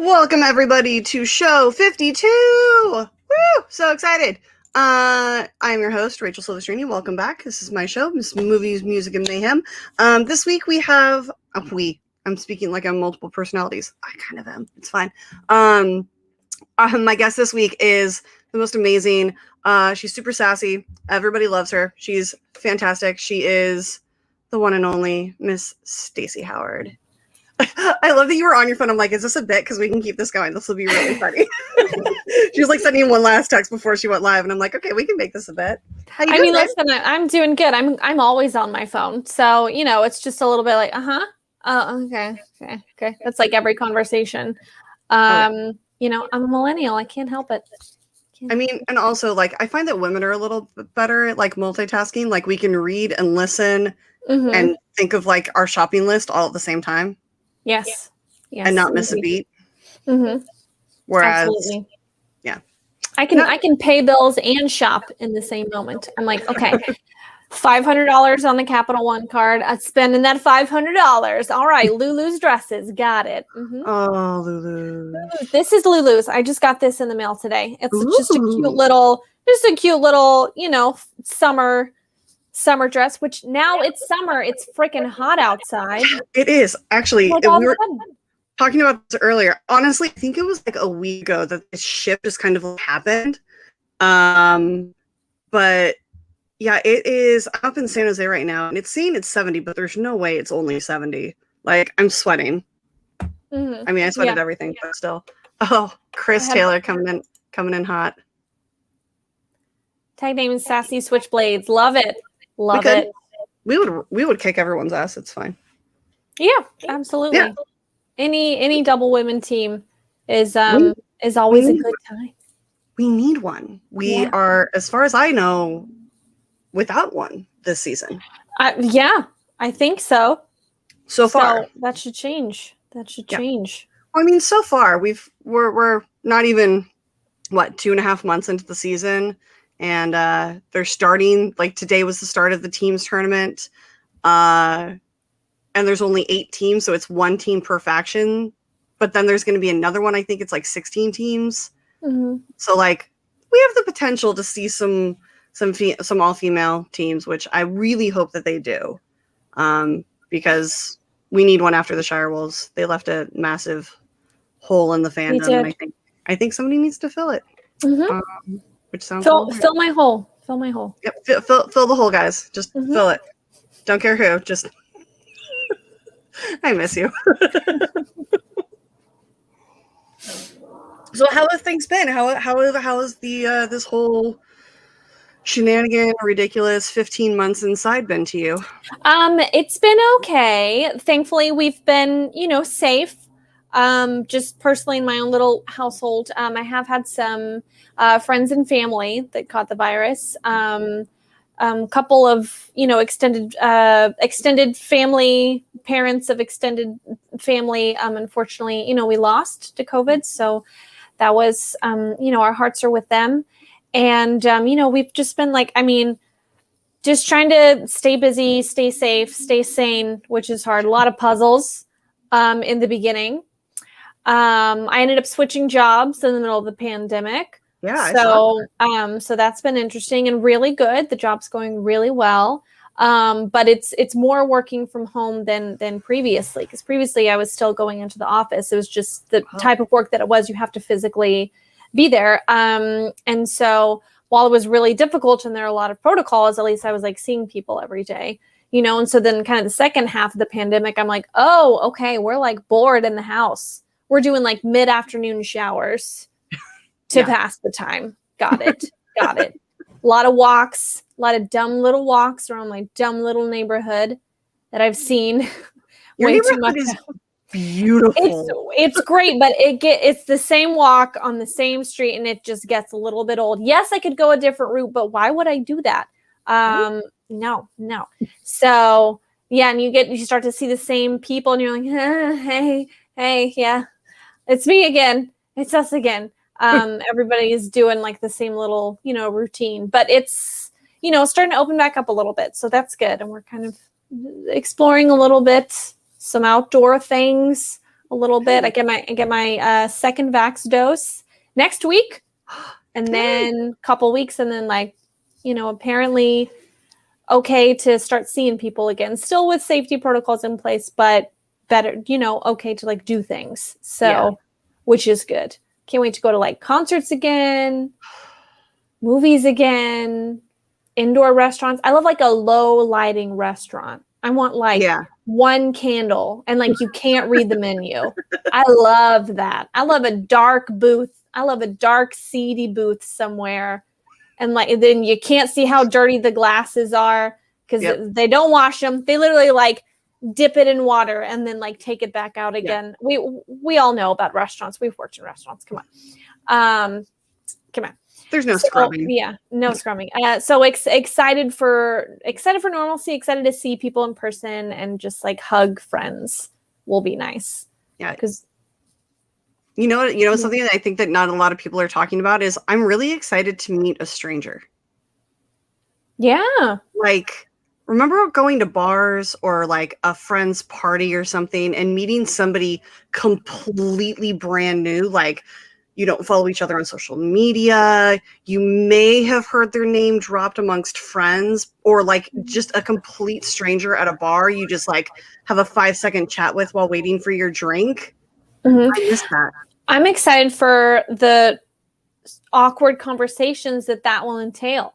Welcome everybody to show 52. Woo! So excited. I'm your host, Rachel Silvestrini. Welcome back. This is my show, Movies, Music, and Mayhem. This week we have I'm speaking like I'm multiple personalities. I kind of am. It's fine. My guest this week is the most amazing. She's super sassy. Everybody loves her. She's fantastic. She is the one and only Miss Stacy Howard. I love that you were on your phone. I'm like, is this a bit? Because we can keep this going. This will be really funny. She was like sending one last text before she went live, and I'm like, okay, we can make this a bit. Listen, I'm doing good. I'm always on my phone, so it's just a little bit like, okay. That's like every conversation. I'm a millennial. I can't help it. And also, like, I find that women are a little bit better at like multitasking. Like, we can read and listen and think of like our shopping list all at the same time. Yes. And not miss a beat. Mm-hmm. Whereas, absolutely. Yeah, I can pay bills and shop in the same moment. I'm like, okay, $500 on the Capital One card. I'm spending that $500. All right, Lulu's dresses, got it. Mm-hmm. Oh, Lulu. This is Lulu's. I just got this in the mail today. It's just a cute little, summer dress. Which now it's summer. It's freaking hot outside. It is actually. We were talking about this earlier. Honestly, I think it was like a week ago that this shift just kind of happened. But yeah, it is. I'm up in San Jose right now, and it's saying it's 70, but there's no way it's only 70. Like, I'm sweating. Mm-hmm. I mean, I sweated everything, but still. Oh, Chris Taylor coming in hot. Tag name is Sassy Switchblades. Love it. Love it. We would kick everyone's ass. It's fine. Yeah, absolutely. Yeah. Any double women team is always a good time. We need one. We are, as far as I know, without one this season. I think so. So far, that should change. Change. Well, I mean, so far we're not even 2.5 months into the season, and they're starting. Like, today was the start of the teams tournament, and there's only 8 teams, so it's 1 team per faction. But then there's going to be another one. I think it's like 16 teams. Mm-hmm. So like, we have the potential to see some all-female teams, which I really hope that they do, because we need one after the Shire Wolves. They left a massive hole in the fandom, and I think somebody needs to fill it. Mm-hmm. Which sounds fill my hole. Fill my hole. Yep, fill the hole, guys. Just fill it. Don't care who. Just I miss you. So how have things been? How is the this whole shenanigan, ridiculous 15 months inside been to you? It's been okay. Thankfully, we've been, safe. Just personally in my own little household. I have had some friends and family that caught the virus. Couple of, extended family, parents of extended family. Unfortunately, we lost to COVID. So that was, our hearts are with them. And, we've just been just trying to stay busy, stay safe, stay sane, which is hard. A lot of puzzles in the beginning. I ended up switching jobs in the middle of the pandemic. Yeah. So that's been interesting and really good. The job's going really well. But it's more working from home than previously, because previously I was still going into the office. It was just the type of work that it was. You have to physically be there. And so while it was really difficult and there are a lot of protocols, at least I was like seeing people every day, and so then kind of the second half of the pandemic, I'm like, oh, okay, we're like bored in the house. We're doing like mid-afternoon showers to pass the time. Got it. A lot of walks, a lot of dumb little walks around my dumb little neighborhood that I've seen way too much. Is beautiful. It's great, but it's the same walk on the same street, and it just gets a little bit old. Yes, I could go a different route, but why would I do that? No. So yeah, and you start to see the same people, and you're like, hey, yeah, it's me again. It's us again. Everybody is doing like the same little, routine, but it's, starting to open back up a little bit. So that's good. And we're kind of exploring a little bit, some outdoor things, a little bit. I get my second vax dose next week, and then a couple weeks, and then like, apparently okay to start seeing people again, still with safety protocols in place, but better, okay to like do things. So, which is good. Can't wait to go to like concerts again, movies again, indoor restaurants. I love like a low lighting restaurant. I want like one candle and like you can't read the menu. I love that. I love a dark booth. I love a dark, seedy booth somewhere. And like then you can't see how dirty the glasses are because they don't wash them. They literally like dip it in water and then like take it back out again. We all know about restaurants. We've worked in restaurants. Come on. There's no scrubbing. Yeah, no scrubbing. So excited for normalcy, excited to see people in person and just like hug friends will be nice. Yeah. Because something that I think that not a lot of people are talking about is I'm really excited to meet a stranger. Yeah. Like, remember going to bars or like a friend's party or something and meeting somebody completely brand new, like you don't follow each other on social media. You may have heard their name dropped amongst friends or like just a complete stranger at a bar. You just like have a 5-second chat with while waiting for your drink. I miss that. I'm excited for the awkward conversations that will entail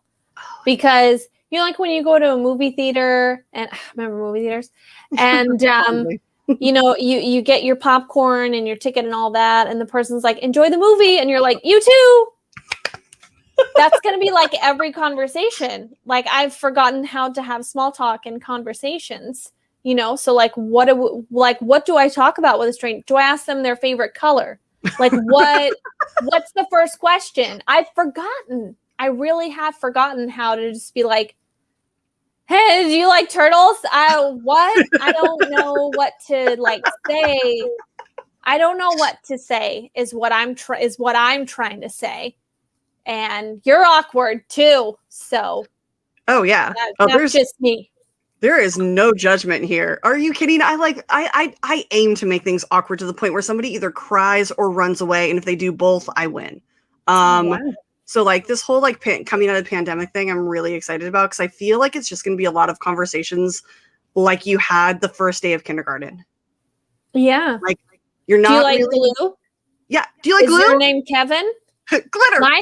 because like when you go to a movie theater and I remember movie theaters and, you get your popcorn and your ticket and all that. And the person's like, enjoy the movie. And you're like, you too. That's going to be like every conversation. Like I've forgotten how to have small talk and conversations, so like, what do I talk about with a stranger? Do I ask them their favorite color? Like what's the first question? I've forgotten. I really have forgotten how to just be like, hey, do you like turtles? What? I don't know what to like say. I don't know what to say is what I'm trying to say. And you're awkward too. So that's just me. There is no judgment here. Are you kidding? I aim to make things awkward to the point where somebody either cries or runs away. And if they do both, I win. So like this whole like coming out of the pandemic thing, I'm really excited about because I feel like it's just going to be a lot of conversations like you had the first day of kindergarten. Yeah. Like you're not. Do you like glue? Yeah. Do you like glue? Is your name Kevin? Glitter. My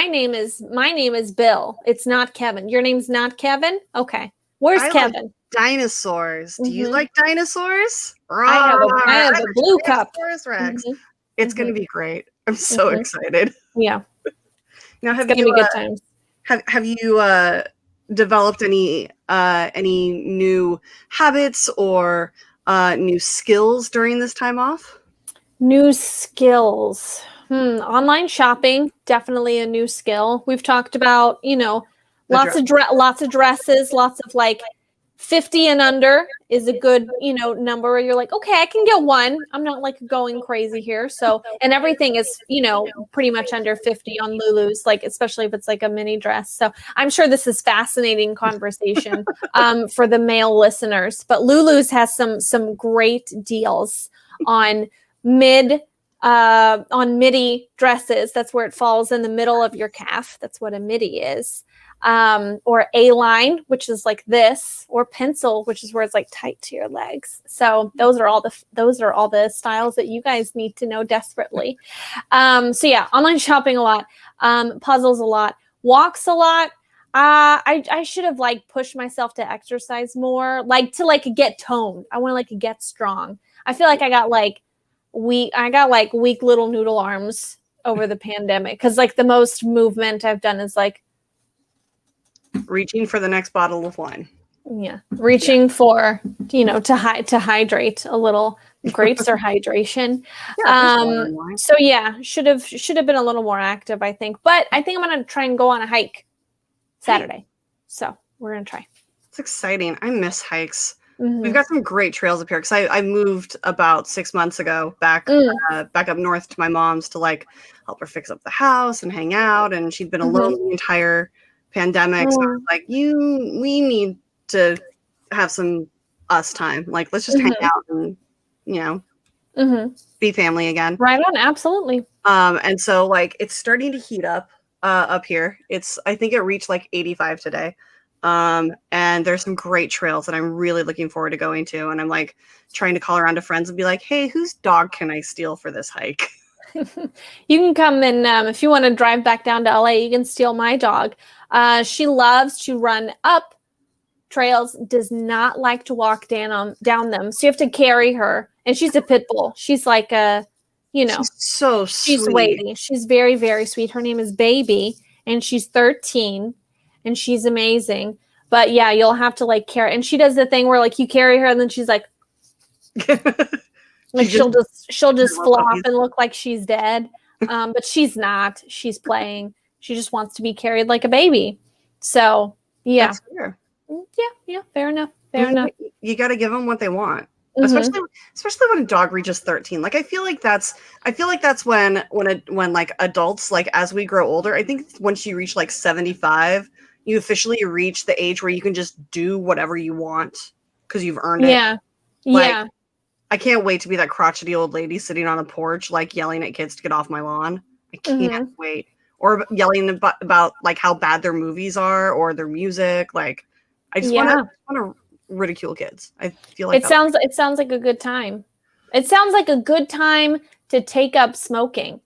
name is Bill. It's not Kevin. Your name's not Kevin? Okay. Where's Kevin? Like dinosaurs. Do you like dinosaurs? I have a blue cup. Rex. It's going to be great. I'm so excited. Yeah. Now, it's going to be good times. Have you developed any new habits or new skills during this time off? New skills. Online shopping, definitely a new skill. We've talked about, lots of dresses, lots of like 50 and under is a good, number where you're like, okay, I can get one. I'm not like going crazy here. So, and everything is, pretty much under 50 on Lulu's, like, especially if it's like a mini dress. So I'm sure this is fascinating conversation for the male listeners, but Lulu's has some great deals on midi dresses. That's where it falls in the middle of your calf. That's what a midi is. Or A-line, which is like this, or pencil, which is where it's like tight to your legs. So those are all the styles that you guys need to know desperately. So yeah, online shopping a lot, puzzles a lot, walks a lot. I should have like pushed myself to exercise more, like to like get toned. I want to like get strong. I feel like I got weak little noodle arms over the pandemic because like the most movement I've done is like reaching for the next bottle of wine. Yeah. Reaching for, to hydrate a little. Grapes are hydration. So yeah, should have been a little more active, I think. But I think I'm going to try and go on a hike Saturday. So we're going to try. It's exciting. I miss hikes. We've got some great trails up here because I moved about 6 months ago back up north to my mom's to like help her fix up the house and hang out. And she'd been alone the entire pandemic. So I was like, we need to have some us time. Like, let's just hang out and, be family again. Right on, absolutely. And so like it's starting to heat up here. I think it reached like 85 today. And there's some great trails that I'm really looking forward to going to. And I'm like trying to call around to friends and be like, hey, whose dog can I steal for this hike? You can come and if you want to drive back down to LA, you can steal my dog. She loves to run up trails, does not like to walk down them. So you have to carry her. And she's a pit bull. She's like she's so she's sweet. waiting. She's very, very sweet. Her name is Baby, and she's 13, and she's amazing. But yeah, you'll have to like carry. And she does the thing where like you carry her, and then she's like, like she'll just flop and look like she's dead. But she's not. She's playing. She just wants to be carried like a baby. So yeah, that's fair. Yeah, fair enough. Fair enough. You got to give them what they want. Especially when a dog reaches 13. Like I feel like that's when like adults, like as we grow older, I think once you reach like 75, you officially reach the age where you can just do whatever you want because you've earned it. Yeah. Like, I can't wait to be that crotchety old lady sitting on a porch like yelling at kids to get off my lawn. I can't wait. Or yelling about like how bad their movies are or their music. Like I just want to ridicule kids. I feel like it sounds like a good time. It sounds like a good time to take up smoking.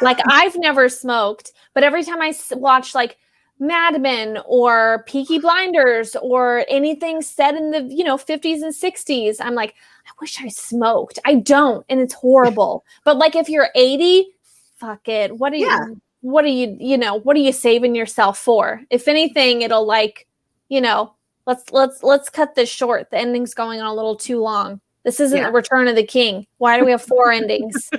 Like I've never smoked, but every time I watch like Mad Men or Peaky Blinders or anything set in the 50s and 60s, I'm like, I wish I smoked. I don't, and it's horrible. But like if you're 80, fuck it. What are you saving yourself for? If anything, it'll like, let's cut this short. The ending's going on a little too long. This isn't the Return of the King. Why do we have 4 endings?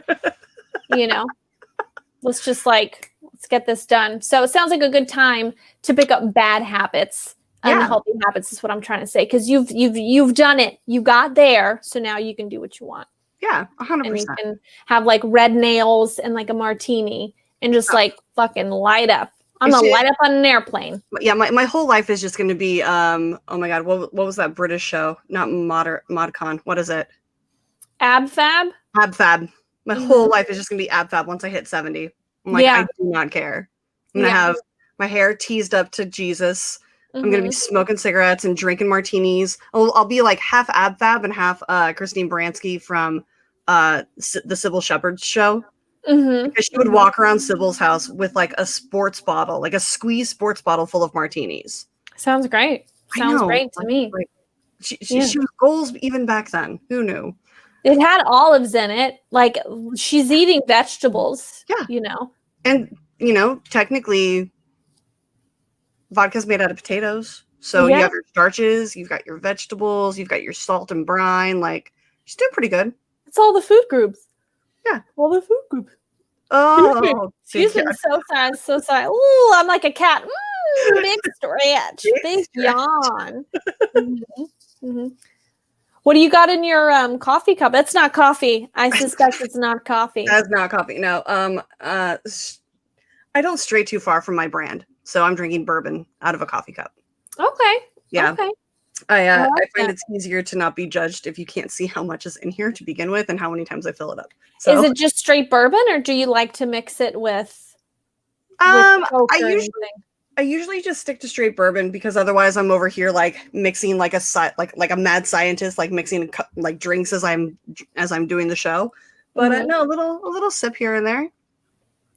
Let's just let's get this done. So it sounds like a good time to pick up bad habits. Unhealthy habits is what I'm trying to say. Because you've done it. You got there. So now you can do what you want. Yeah, 100%. And you can have like red nails and like a martini and just like fucking light up. I'm gonna light up on an airplane. Yeah, my whole life is just going to be oh my god, what was that British show? Not ModCon. What is it? Ab-Fab? Ab-Fab. My whole life is just going to be Ab-Fab once I hit 70. I'm like, I do not care. I'm going to have my hair teased up to Jesus. I'm going to be smoking cigarettes and drinking martinis. I'll be like half Ab-Fab and half Christine Baranski from the Sybil Shepherd show. Because she would walk around Sybil's house with like a sports bottle, like a squeeze sports bottle full of martinis. Sounds great. Sounds great to me. Like, she was goals even back then. Who knew? It had olives in it. Like she's eating vegetables. Yeah. And technically vodka's made out of potatoes. So you have your starches, you've got your vegetables, you've got your salt and brine. Like she's doing pretty good. It's all the food groups. Yeah. All the food groups. Oh, she's been so sorry. Ooh, I'm like a cat. Big stretch, big yawn. What do you got in your coffee cup? That's not coffee. I suspect it's not coffee. That's not coffee. No. I don't stray too far from my brand, so I'm drinking bourbon out of a coffee cup. Okay. Yeah. Okay. I find it's easier to not be judged if you can't see how much is in here to begin with and how many times I fill it up. So, is it just straight bourbon, or do you like to mix it with Coke I usually just stick to straight bourbon because otherwise I'm over here like mixing like a mad scientist, like mixing like drinks as I'm doing the show. But no, a little sip here and there.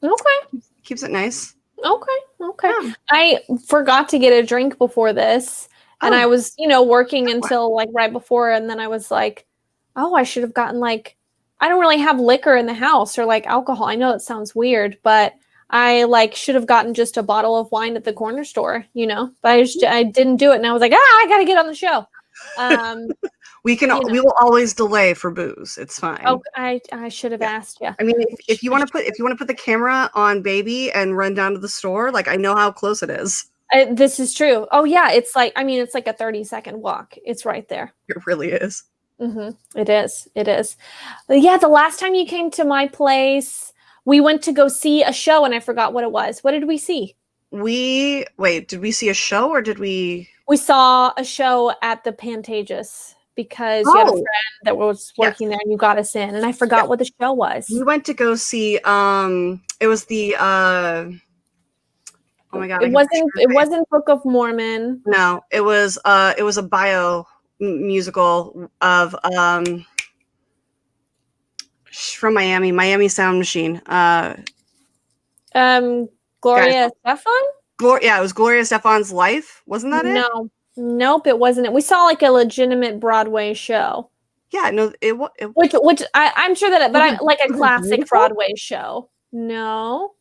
Okay. Keeps it nice. Okay. Yeah. I forgot to get a drink before this. And I was, working until like right before. And then I was like, oh, I should have gotten I don't really have liquor in the house or like alcohol. I know it sounds weird, but I should have gotten just a bottle of wine at the corner store, but I didn't do it. And I was like, I got to get on the show. We will always delay for booze. It's fine. Oh, I should have asked you. I mean, if you want to put the camera on Baby and run down to the store, I know how close it is. This is true. Oh yeah. It's like a 30-second walk. It's right there. It really is. It is. Yeah. The last time you came to my place, we went to go see a show and I forgot what it was. What did we see? Did we see a show or did we? We saw a show at the Pantages because you had a Oh, friend that was working there and you got us in, and I forgot what the show was. we went to go see. It was the. Oh my god! It wasn't Book of Mormon. No, it was a bio musical of from Miami Sound Machine. Gloria Estefan? Yeah, it was Gloria Estefan's life. Wasn't that it? No. Nope, it wasn't it. We saw like a legitimate Broadway show. Yeah, no, it which I'm sure that, but I like a classic Broadway show. No,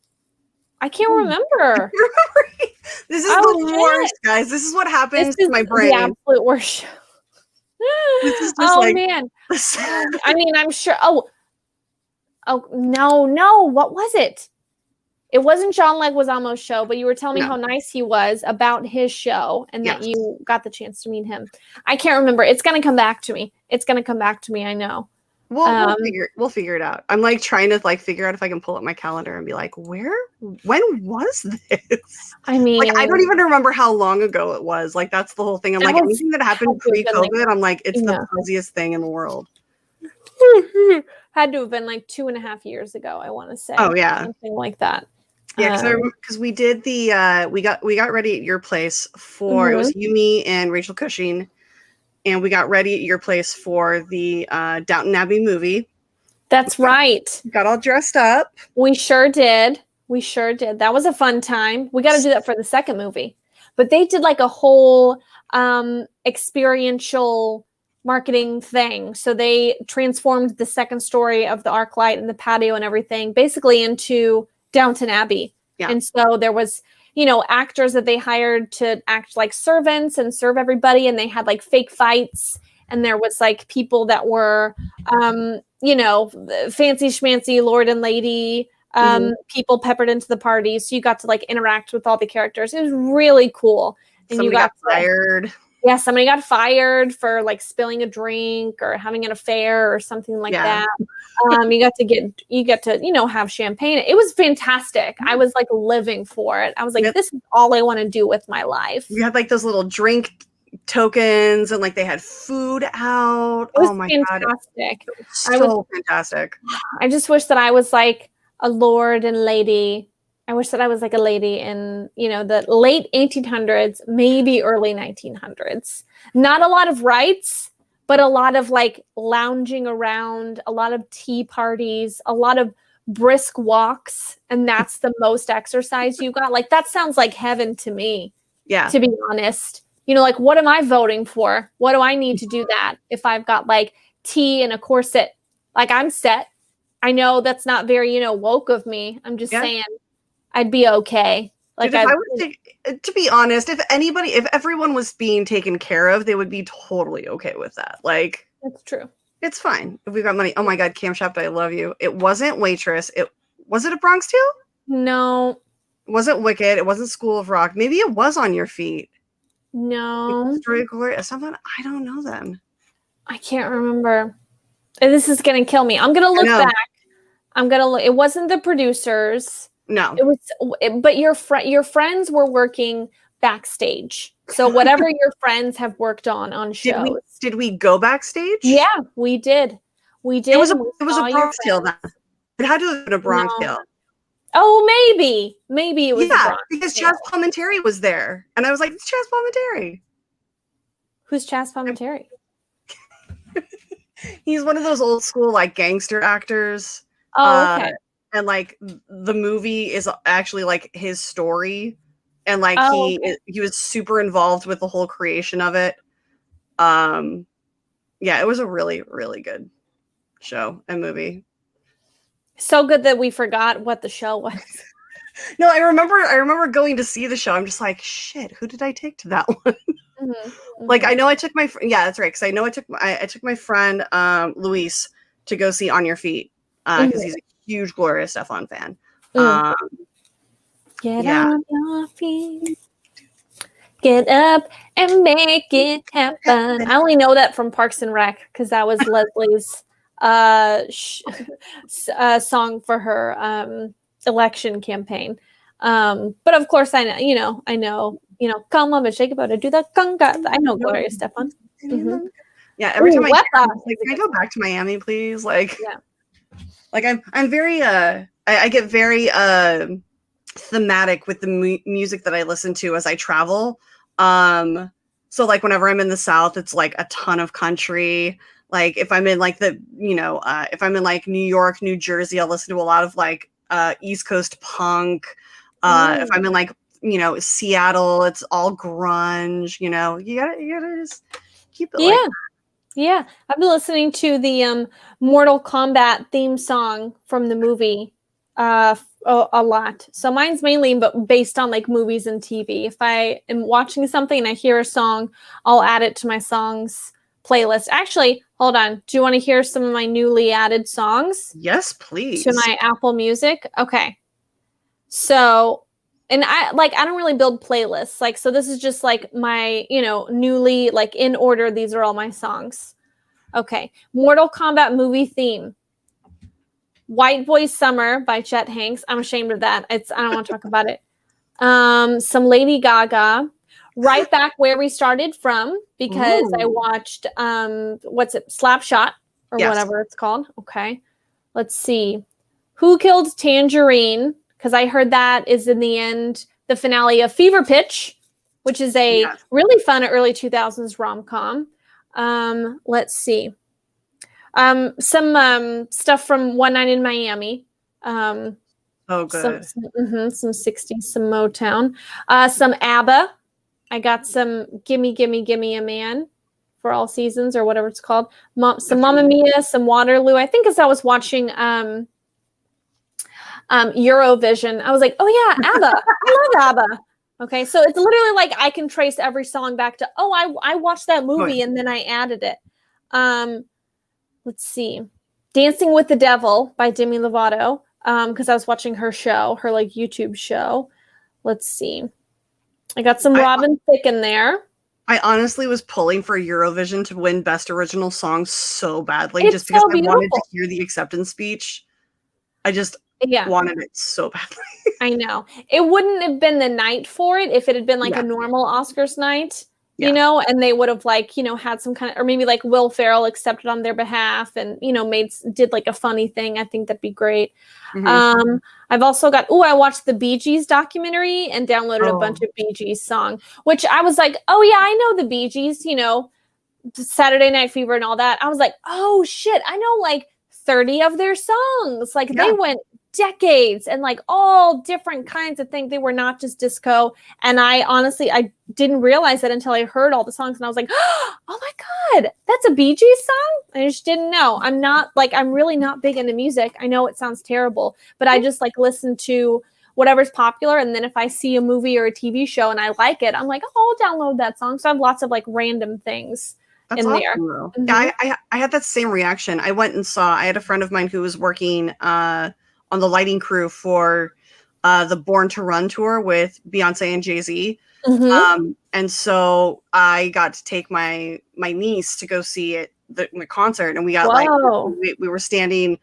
I can't remember. This is the worst, guys. This is what happens to my brain. The absolute worst show. This is just man. I mean, I'm sure. Oh no. What was it? It wasn't John Leguizamo's show, but you were telling me how nice he was about his show and that you got the chance to meet him. I can't remember. It's going to come back to me. I know. We'll figure it out. I'm like trying to figure out if I can pull up my calendar and be like, when was this? I mean, like, I don't even remember how long ago it was. Like, that's the whole thing. I'm like, anything that happened pre-COVID, I'm like, it's the fuzziest thing in the world. Had to have been like 2.5 years ago, I want to say. Oh yeah. Something like that. Yeah, because we did we got ready at your place for it was you, me, and Rachel Cushing, and we got ready at your place for the Downton Abbey movie. That's right. Got all dressed up. We sure did. That was a fun time. We got to do that for the second movie, but they did like a whole experiential marketing thing. So they transformed the second story of the ArcLight and the patio and everything basically into Downton Abbey. Yeah. And so there was, actors that they hired to act like servants and serve everybody. And they had like fake fights. And there was like people that were, fancy schmancy Lord and Lady people peppered into the party. So you got to like interact with all the characters. It was really cool. And somebody got fired. Yeah, somebody got fired for like spilling a drink or having an affair or something like that. You get to have champagne. It was fantastic. I was like living for it. I was like, this is all I want to do with my life. We had like those little drink tokens and like they had food out. It was fantastic. It was fantastic. I just wish that I was like a lord and lady. I wish that I was like a lady in, the late 1800s, maybe early 1900s. Not a lot of rights, but a lot of like lounging around, a lot of tea parties, a lot of brisk walks. And that's the most exercise you got. Like, that sounds like heaven to me. Yeah. To be honest, like, what am I voting for? What do I need to do that if I've got like tea and a corset? Like, I'm set. I know that's not very, woke of me. I'm just saying. I'd be okay. Like, to be honest, if everyone was being taken care of, they would be totally okay with that. Like, that's true. It's fine if we've got money. Oh my God, Camshaft, I love you. It wasn't Waitress. Was it a Bronx Tale? No. It wasn't Wicked. It wasn't School of Rock. Maybe it was On Your Feet. No. Something. I don't know them. I can't remember. This is gonna kill me. I'm gonna look back. It wasn't the producers. No, it was, but your friends were working backstage. So whatever your friends have worked on shows. Did we go backstage? Yeah, we did. It was a Bronx Tale then. It had to have been a Bronx Tale. Oh, maybe it was. Yeah, because Chaz Palminteri was there, and I was like, "It's Chaz Palminteri." Who's Chaz Palminteri? He's one of those old school like gangster actors. Oh, okay. And like the movie is actually like his story, and like he was super involved with the whole creation of it. It was a really, really good show and movie. So good that we forgot what the show was. No, I remember going to see the show. I'm just like, shit, who did I take to that one? Mm-hmm. Like, I know I took that's right, because I know I took my friend Luis to go see On Your Feet because he's a huge Gloria Estefan fan. Get on your feet. Get up and make it happen. I only know that from Parks and Rec because that was Leslie's song for her election campaign. But of course, I know, come on and shake it, but I do that conga. I know Gloria Estefan. Mm-hmm. Yeah, every time I hear Whiplash it, I'm like, can I go back to Miami, please? Like, Yeah. like I'm very I get very thematic with the music that I listen to as I travel. So like whenever I'm in the South, it's like a ton of country. Like if I'm in like if I'm in like New York, New Jersey, I'll listen to a lot of like East Coast punk. If I'm in like Seattle, it's all grunge. You gotta just keep it like that. Yeah. I've been listening to the Mortal Kombat theme song from the movie a lot. So mine's mainly but based on like movies and TV. If I am watching something and I hear a song, I'll add it to my songs playlist. Actually, hold on. Do you want to hear some of my newly added songs? Yes, please. To my Apple Music? Okay. So, and I don't really build playlists. Like, so this is just like my, newly, like in order, these are all my songs. Okay. Mortal Kombat movie theme. White Boy Summer by Chet Hanks. I'm ashamed of that. I don't want to talk about it. Some Lady Gaga. Right back where we started from, because I watched Slapshot or whatever it's called. Okay. Let's see. Who Killed Tangerine? Because I heard that is in the end the finale of Fever Pitch, which is a really fun early 2000s rom-com. Let's see. Some stuff from One Night in Miami. Oh, good. Some 60s, some Motown. Some ABBA. I got some Gimme, Gimme, Gimme a Man for All Seasons or whatever it's called. Some Mamma Mia, some Waterloo. I think as I was watching Eurovision, I was like, oh yeah, ABBA. I love ABBA. Okay, so it's literally like I can trace every song back to, I watched that movie and then I added it. Let's see. Dancing with the Devil by Demi Lovato, because I was watching her show, her like YouTube show. Let's see. I got some Robin Thicke in there. I honestly was pulling for Eurovision to win Best Original Song so badly, It's just because so I wanted to hear the acceptance speech. I just wanted it so badly. I know. It wouldn't have been the night for it if it had been like a normal Oscars night, and they would have like, had some kind of, or maybe like Will Ferrell accepted on their behalf and, did like a funny thing. I think that'd be great. Mm-hmm. I've also got, I watched the Bee Gees documentary and downloaded a bunch of Bee Gees song, which I was like, oh yeah, I know the Bee Gees, Saturday Night Fever and all that. I was like, oh shit, I know like 30 of their songs. Like they went decades and like all different kinds of things. They were not just disco. And I didn't realize that until I heard all the songs and I was like, oh my God, that's a Bee Gees song? I just didn't know. I'm really not big into music. I know it sounds terrible, but I just like listen to whatever's popular. And then if I see a movie or a TV show and I like it, I'm like, I'll download that song. So I have lots of like random things. That's in there. Mm-hmm. Yeah, I had that same reaction. I went and I had a friend of mine who was working on the lighting crew for the Born to Run tour with Beyonce and Jay-Z. Mm-hmm. And so I got to take my niece to go see the concert, and we got we were standing.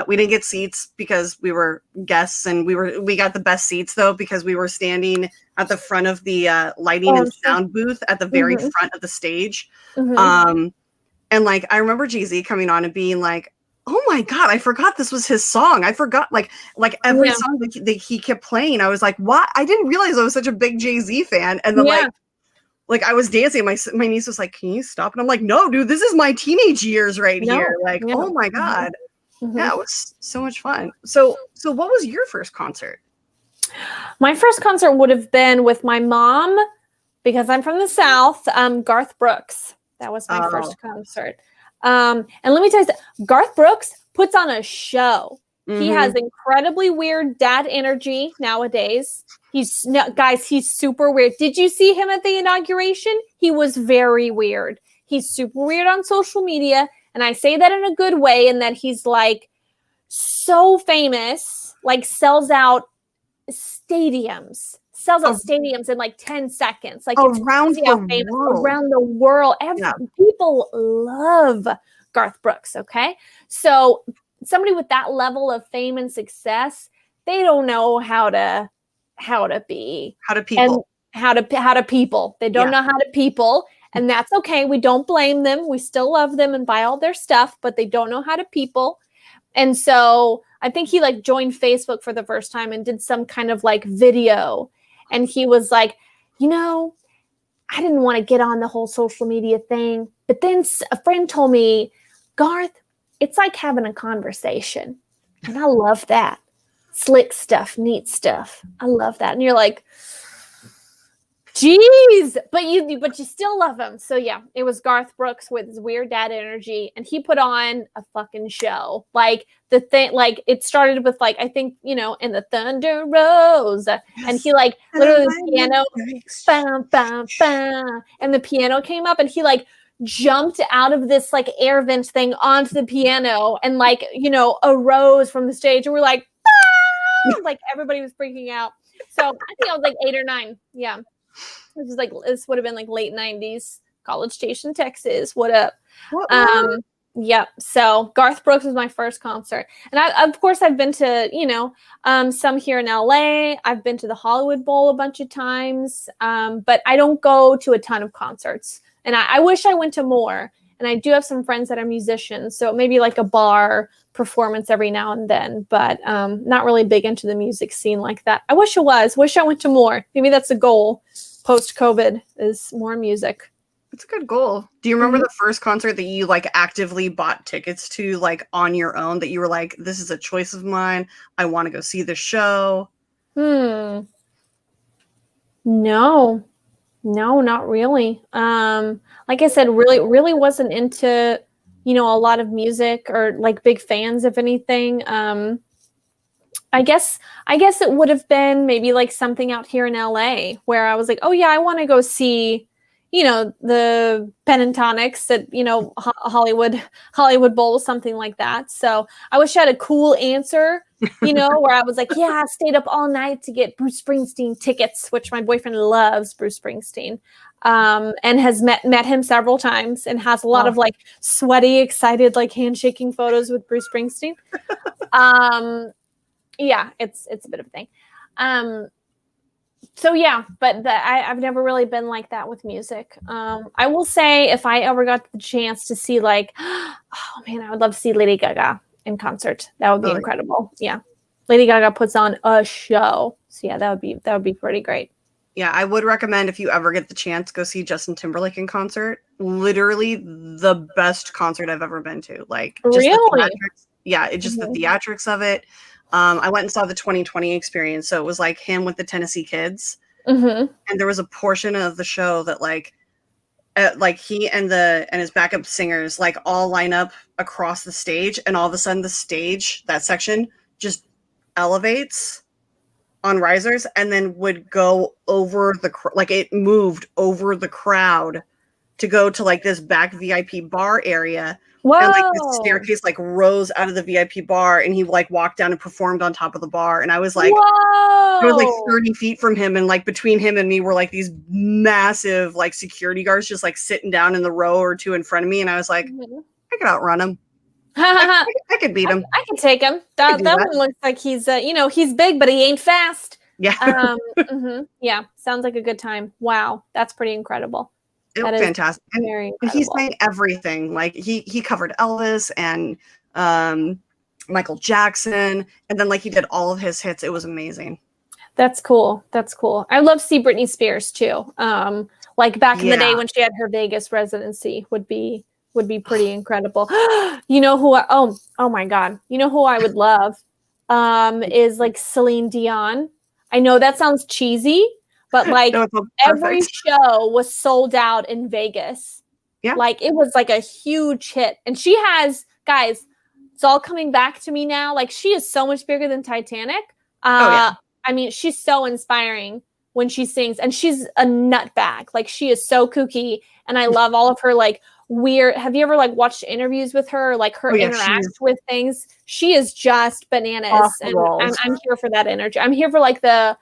We didn't get seats because we were guests, and we got the best seats though because we were standing at the front of the lighting and sound booth at the very front of the stage. Mm-hmm. And like I remember Jay-Z coming on and being like, oh my God, I forgot this was his song. I forgot like every song that he kept playing. I was like, what? I didn't realize I was such a big Jay-Z fan. And then like I was dancing. My niece was like, can you stop? And I'm like, no, dude, this is my teenage years here. Like, oh my God. Mm-hmm. Yeah, it was so much fun. So what was your first concert? My first concert would have been with my mom because I'm from the South. Garth Brooks. That was my first concert. And let me tell you, Garth Brooks puts on a show. Mm-hmm. He has incredibly weird dad energy nowadays. He's super weird. Did you see him at the inauguration? He was very weird. He's super weird on social media. And I say that in a good way, in that he's like so famous, like sells out stadiums in like 10 seconds. Like around the world. People love Garth Brooks. Okay. So somebody with that level of fame and success, they don't know how to people. They don't know how to people. And that's okay. We don't blame them. We still love them and buy all their stuff, but they don't know how to people. And so I think he like joined Facebook for the first time and did some kind of like video. And he was like, you know, I didn't want to get on the whole social media thing. But then a friend told me, Garth, it's like having a conversation. And I love that. Slick stuff, neat stuff. I love that. And you're like, geez, but you still love him. So yeah, it was Garth Brooks with his weird dad energy, and he put on a fucking show. Like the thing, like it started with like I think in the Thunder Rose, and he like literally the piano, bam, bam, bam, and the piano came up, and he like jumped out of this like air vent thing onto the piano, and like arose from the stage, and we're like, ah! Like everybody was freaking out. So I think I was like 8 or 9. Yeah. This would have been like late 90s, College Station, Texas. What up? Yep. So Garth Brooks was my first concert. And of course I've been to, some here in LA. I've been to the Hollywood Bowl a bunch of times. But I don't go to a ton of concerts. And I wish I went to more. And I do have some friends that are musicians. So maybe like a bar performance every now and then, but not really big into the music scene like that. I wish I went to more. Maybe that's a goal post-COVID, is more music. It's a good goal. Do you remember the first concert that you like actively bought tickets to like on your own, that you were like, this is a choice of mine, I want to go see the show? No, not really. Like I said, really wasn't into a lot of music or like big fans of anything. I guess it would have been maybe like something out here in LA where I was like, oh yeah, I want to go see, the Pentatonics at, Hollywood Bowl, something like that. So I wish I had a cool answer, where I was like, yeah, I stayed up all night to get Bruce Springsteen tickets, which my boyfriend loves Bruce Springsteen, and has met him several times and has a lot of like sweaty, excited, like handshaking photos with Bruce Springsteen. Yeah, it's a bit of a thing. So yeah, but I've never really been like that with music. I will say if I ever got the chance to see like, oh man, I would love to see Lady Gaga in concert. That would be incredible. Yeah. Lady Gaga puts on a show. So yeah, that would be pretty great. Yeah, I would recommend if you ever get the chance, go see Justin Timberlake in concert. Literally the best concert I've ever been to. Like just really? The theatrics. Yeah, it's just the theatrics of it. I went and saw the 2020 experience. So it was like him with the Tennessee Kids. And there was a portion of the show that like he and his backup singers like all line up across the stage, and all of a sudden the stage, that section, just elevates on risers and then would go over like it moved over the crowd to go to like this back VIP bar area. Whoa. And like this staircase like rose out of the VIP bar, and he like walked down and performed on top of the bar. And I was like, I was like 30 feet from him, and like between him and me were like these massive like security guards just like sitting down in the row or two in front of me. And I was like, I could outrun him. I could beat him. I could take him. That one looks like he's he's big, but he ain't fast. Yeah. Yeah. Sounds like a good time. Wow. That's pretty incredible. It was fantastic. And he sang everything. Like he covered Elvis and Michael Jackson, and then like he did all of his hits. It was amazing. That's cool. I love to see Britney Spears too. Like back in the day when she had her Vegas residency would be pretty incredible. You know who oh my God. You know who I would love is like Celine Dion. I know that sounds cheesy, but like every show was sold out in Vegas. Yeah. Like it was like a huge hit. And she has, guys, it's all coming back to me now. Like she is so much bigger than Titanic. I mean, she's so inspiring when she sings, and she's a nutbag. Like she is so kooky, and I love all of her like weird. Have you ever like watched interviews with her, like her interact with things? She is just bananas, and I'm here for that energy. I'm here for like the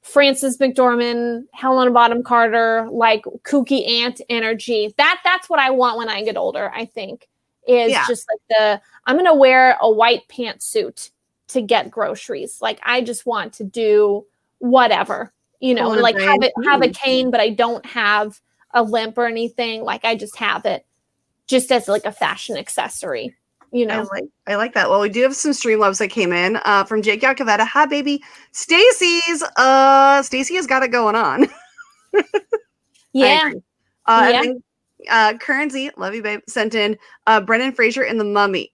Frances McDormand, Helena Bonham Carter, like kooky aunt energy. That's what I want when I get older. I think is just like I'm gonna wear a white pantsuit to get groceries. Like I just want to do whatever, and like have a cane, but I don't have a limp or anything. Like I just have it just as like a fashion accessory, you know. I like that. Well, we do have some stream loves that came in from Jake Yacovetta. Hi, baby. Stacy has got it going on. Yeah. And then Currency, love you, babe, sent in Brendan Fraser in The Mummy.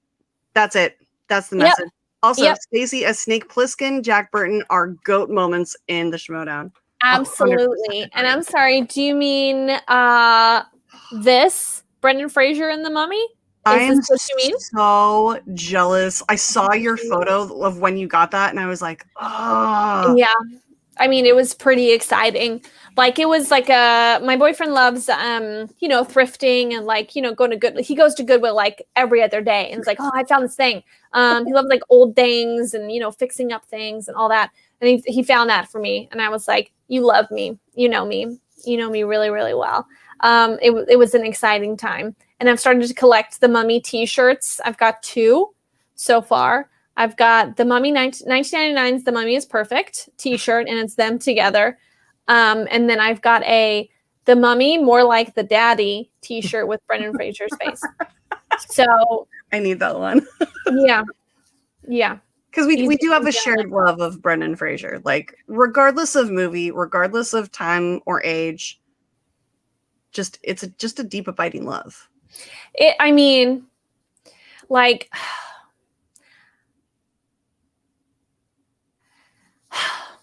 That's it. That's the message. Also, Stacy, as Snake Plissken, Jack Burton are GOAT moments in the Schmodown. Absolutely. And I'm sorry, do you mean this Brendan Fraser in The Mummy? I am so jealous. I saw your photo of when you got that, and I was like, oh. Yeah. I mean, it was pretty exciting. Like, it was like my boyfriend loves, thrifting and like, going to he goes to Goodwill like every other day. And it's like, oh, I found this thing. He loves like old things and, fixing up things and all that. And he found that for me. And I was like, you love me. You know me really, really well. It was an exciting time. And I've started to collect the Mummy t-shirts. I've got 2 so far. I've got the Mummy 1999's The Mummy is Perfect t-shirt, and it's them together. And then I've got The Mummy More Like the Daddy t-shirt with Brendan Fraser's face. So I need that one. Yeah. Because we do have a shared love of Brendan Fraser. Like, regardless of movie, regardless of time or age, it's just a deep, abiding love.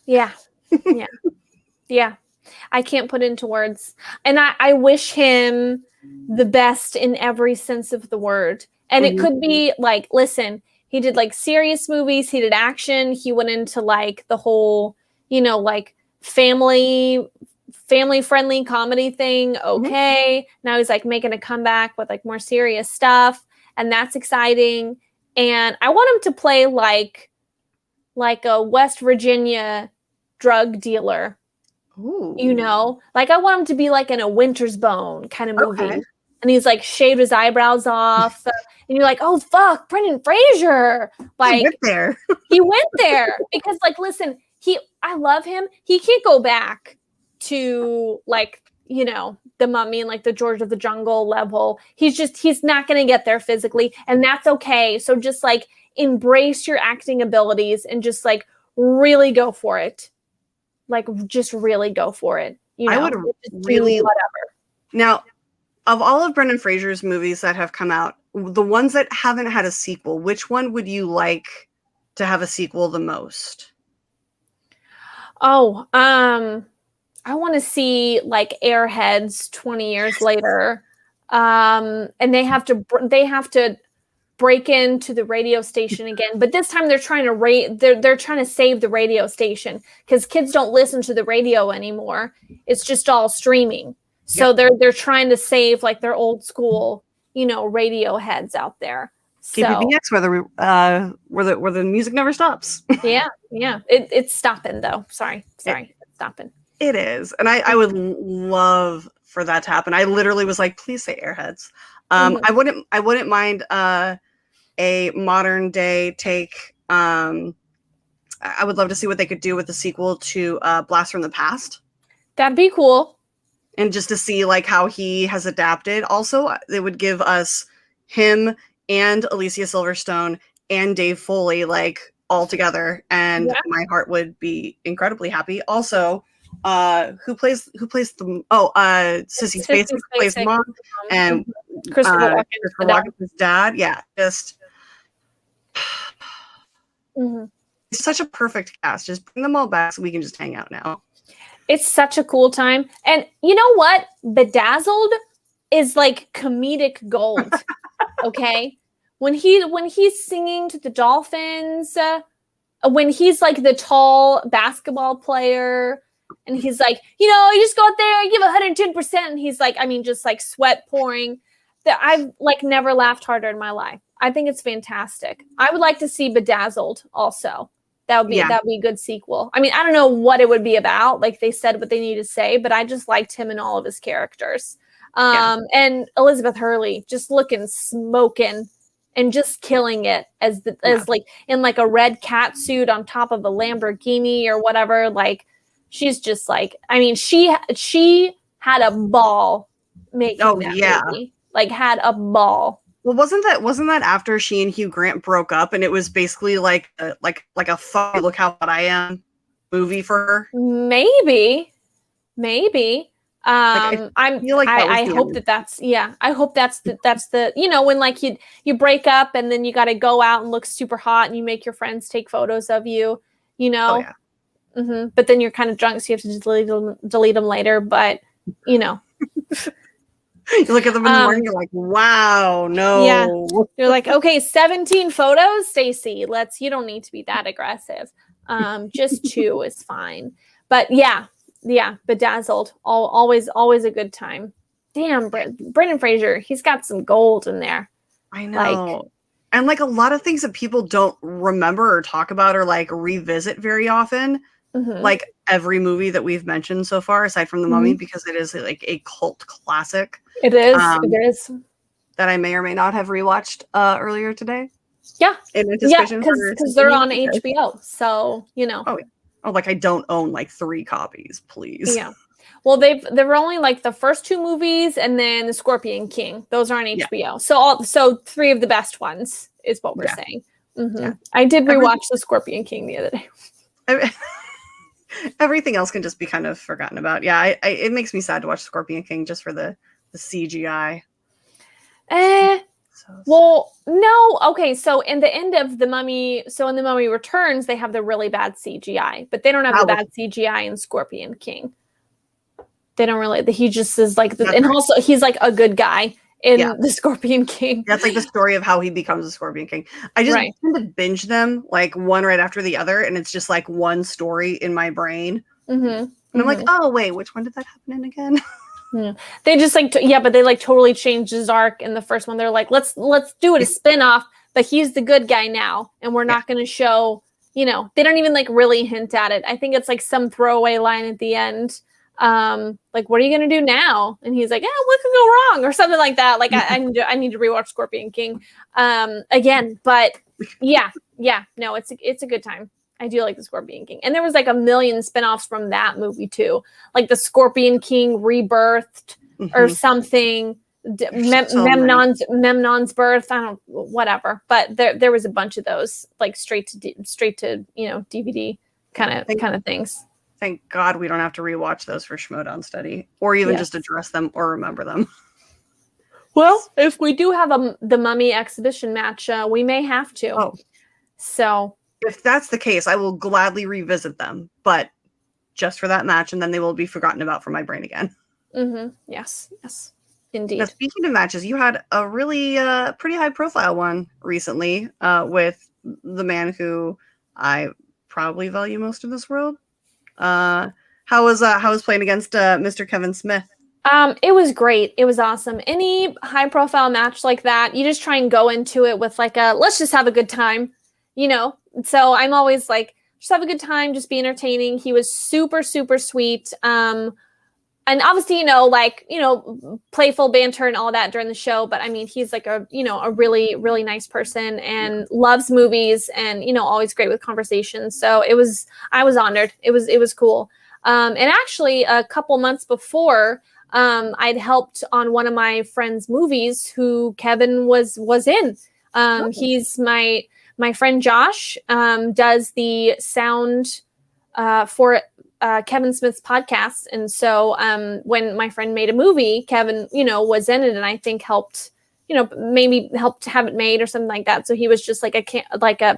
Yeah. I can't put into words. And I wish him the best in every sense of the word. And it could be like, listen, he did like serious movies, he did action, he went into like the whole, like family friendly comedy thing. Okay. Now he's like making a comeback with like more serious stuff, and that's exciting. And I want him to play like a West Virginia drug dealer. Ooh. Like I want him to be like in a Winter's Bone kind of movie. Okay. And he's like shaved his eyebrows off. And you're like, oh fuck, Brendan Fraser. Like he went there because like, listen, I love him. He can't go back to like, the Mummy and like the George of the Jungle level. He's not going to get there physically, and that's okay. So just like embrace your acting abilities and just like really go for it. Like just really go for it. I would really whatever. Now, of all of Brendan Fraser's movies that have come out, the ones that haven't had a sequel, which one would you like to have a sequel the most? Oh, I want to see like Airheads 20 years later. And they have to break into the radio station again, but this time they're trying to they're trying to save the radio station because kids don't listen to the radio anymore. It's just all streaming. So they're trying to save like their old school, radio heads out there. So KPBX, where the music never stops. yeah. It's stopping though. Sorry, it's stopping. It is, and I would love for that to happen. I literally was like, please say Airheads. I wouldn't mind a modern day take. I would love to see what they could do with the sequel to Blast from the Past. That'd be cool. And just to see like how he has adapted. Also, they would give us him and Alicia Silverstone and Dave Foley like all together, and my heart would be incredibly happy. Also, who plays Sissy Spacek plays mom, and Christopher Walken's dad. Yeah, just it's such a perfect cast. Just bring them all back so we can just hang out now. It's such a cool time. And you know what? Bedazzled is like comedic gold. Okay? When he's singing to the dolphins, when he's like the tall basketball player, and he's like, you just go out there and give 110%. And he's like, just like sweat pouring. That I've like never laughed harder in my life. I think it's fantastic. I would like to see Bedazzled also. That would be a good sequel. I don't know what it would be about. Like they said what they needed to say, but I just liked him and all of his characters. And Elizabeth Hurley just looking smoking and just killing it as like in like a red cat suit on top of a Lamborghini or whatever. Like she's just like, she had a ball making that movie. Like, had a ball. Well, wasn't that after she and Hugh Grant broke up, and it was basically like a fuck, look how hot I am movie for her? Maybe. I hope that's the when like you break up and then you got to go out and look super hot and you make your friends take photos of you, Oh, yeah. Mm-hmm. But then you're kind of drunk, so you have to delete them later. But you look at them in the morning, you're like, wow, no. Yeah. You're like, okay, 17 photos, Stacy. You don't need to be that aggressive. Just 2 is fine. But yeah, Bedazzled, always a good time. Damn, Brendan Fraser, he's got some gold in there. I know. And like a lot of things that people don't remember or talk about or like revisit very often. Mm-hmm. Like every movie that we've mentioned so far, aside from The Mummy, because it is like a cult classic. It is. That I may or may not have rewatched earlier today. Yeah. In anticipation because they're on HBO. So, Oh, like I don't own like 3 copies, please. Yeah. Well, they were only like the first 2 movies and then The Scorpion King. Those are on HBO. Yeah. So 3 of the best ones is what we're saying. Mm-hmm. Yeah. I did rewatch The Scorpion King the other day. Everything else can just be kind of forgotten about. Yeah, it makes me sad to watch Scorpion King just for the CGI. Well, no. Okay, so in the end of The Mummy, in The Mummy Returns, they have the really bad CGI, but they don't have the bad CGI in Scorpion King. They don't really. He just is like, also he's like a good guy in The Scorpion King. That's like the story of how he becomes a Scorpion King. I just tend to binge them like one right after the other, and it's just like one story in my brain. Mm-hmm. And I'm like, oh wait, which one did that happen in again? Yeah. They just like but they like totally changed his arc in the first one. They're like, let's do it a spin-off, but he's the good guy now, and we're not going to show. They don't even like really hint at it. I think it's like some throwaway line at the end. Like, what are you going to do now? And he's like, what could go wrong or something like that. Like, I need to rewatch Scorpion King again. But no, it's a good time. I do like The Scorpion King. And there was like a million spinoffs from that movie too. Like The Scorpion King Rebirthed or something. Memnon's Birth. I don't whatever. But there was a bunch of those like straight to DVD kind of things. Thank God we don't have to rewatch those for Schmodown Study or even just address them or remember them. Well, if we do have the Mummy exhibition match, we may have to. Oh. So if that's the case, I will gladly revisit them, but just for that match, and then they will be forgotten about from my brain again. Mm-hmm. Yes, indeed. Now, speaking of matches, you had a really pretty high-profile one recently with the man who I probably value most in this world. How was playing against Mr. Kevin Smith? It was great. It was awesome. Any high-profile match like that, you just try and go into it with like let's just have a good time, So I'm always like, just have a good time, just be entertaining. He was super, super sweet. And obviously, playful banter and all that during the show. But I mean, he's like a really, really nice person and loves movies and, always great with conversation. So I was honored. It was cool. And actually a couple months before, I'd helped on one of my friend's movies who Kevin was in. He's my friend Josh, does the sound, for Kevin Smith's podcast. And so when my friend made a movie, Kevin, was in it and I think helped, maybe helped have it made or something like that. So he was just like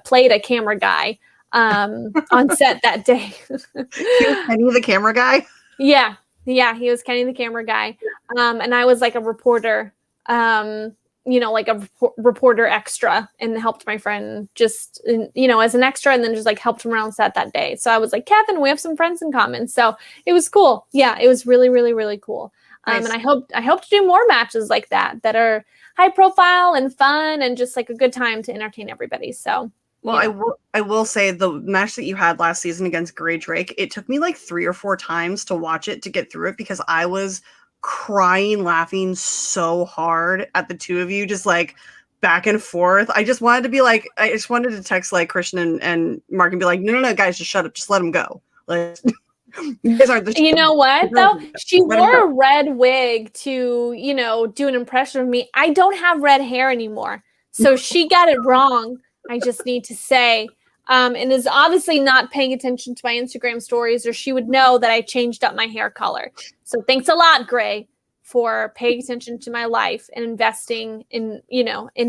played a camera guy on set that day. He was Kenny the camera guy? Yeah, he was Kenny the camera guy. And I was like a reporter, like a reporter extra and helped my friend just, as an extra and then just like helped him around set that day. So I was like, Kevin, we have some friends in common. So it was cool. Yeah, it was really, really, really cool. Nice. And I hope to do more matches like that are high profile and fun and just like a good time to entertain everybody. So, well, I will say the match that you had last season against Gray Drake, it took me like 3 or 4 times to watch it to get through it because I was crying, laughing so hard at the two of you, just like back and forth. I just wanted to text like Christian and Mark and be like, no, guys, just shut up. Just let him go. Like, You guys aren't the You know what, though? She Let 'em wore go. a red wig to, do an impression of me. I don't have red hair anymore. So she got it wrong, I just need to say. And is obviously not paying attention to my Instagram stories, or she would know that I changed up my hair color. So thanks a lot, Gray, for paying attention to my life and investing in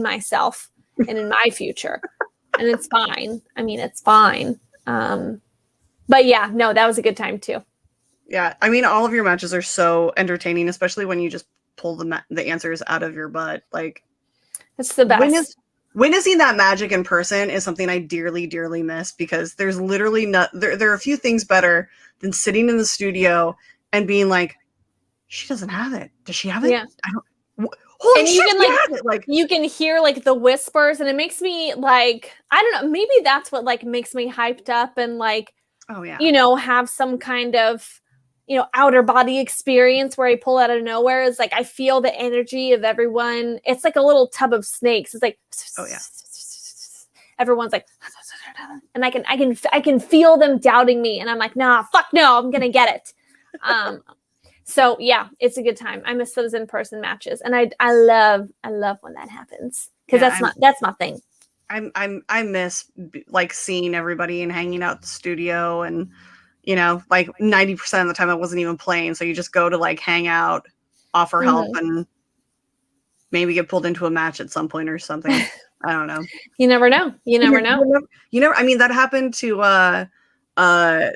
myself and in my future. And it's fine. I mean, it's fine. But yeah, no, that was a good time too. Yeah, I mean, all of your matches are so entertaining, especially when you just pull the answers out of your butt. Like, It's the best. witnessing that magic in person is something I dearly, dearly miss, because there's literally there are a few things better than sitting in the studio and being like, she doesn't have it. Does she have it? Yeah. I don't. Holy And shit, you can you you can hear like the whispers, and it makes me like, I don't know, maybe that's what like makes me hyped up and like, oh yeah, have some kind of outer body experience where I pull out of nowhere. Is like I feel the energy of everyone. It's like a little tub of snakes. It's like, oh yeah, everyone's like, and I can feel them doubting me, and I'm like, nah, fuck no, I'm gonna get it. So yeah, it's a good time. I miss those in-person matches, and I love when that happens, because that's my thing. I miss like seeing everybody and hanging out at the studio, and like 90% of the time I wasn't even playing, so you just go to like hang out, offer help, and maybe get pulled into a match at some point or something. I don't know. You never know. You never know. I mean, that happened to oh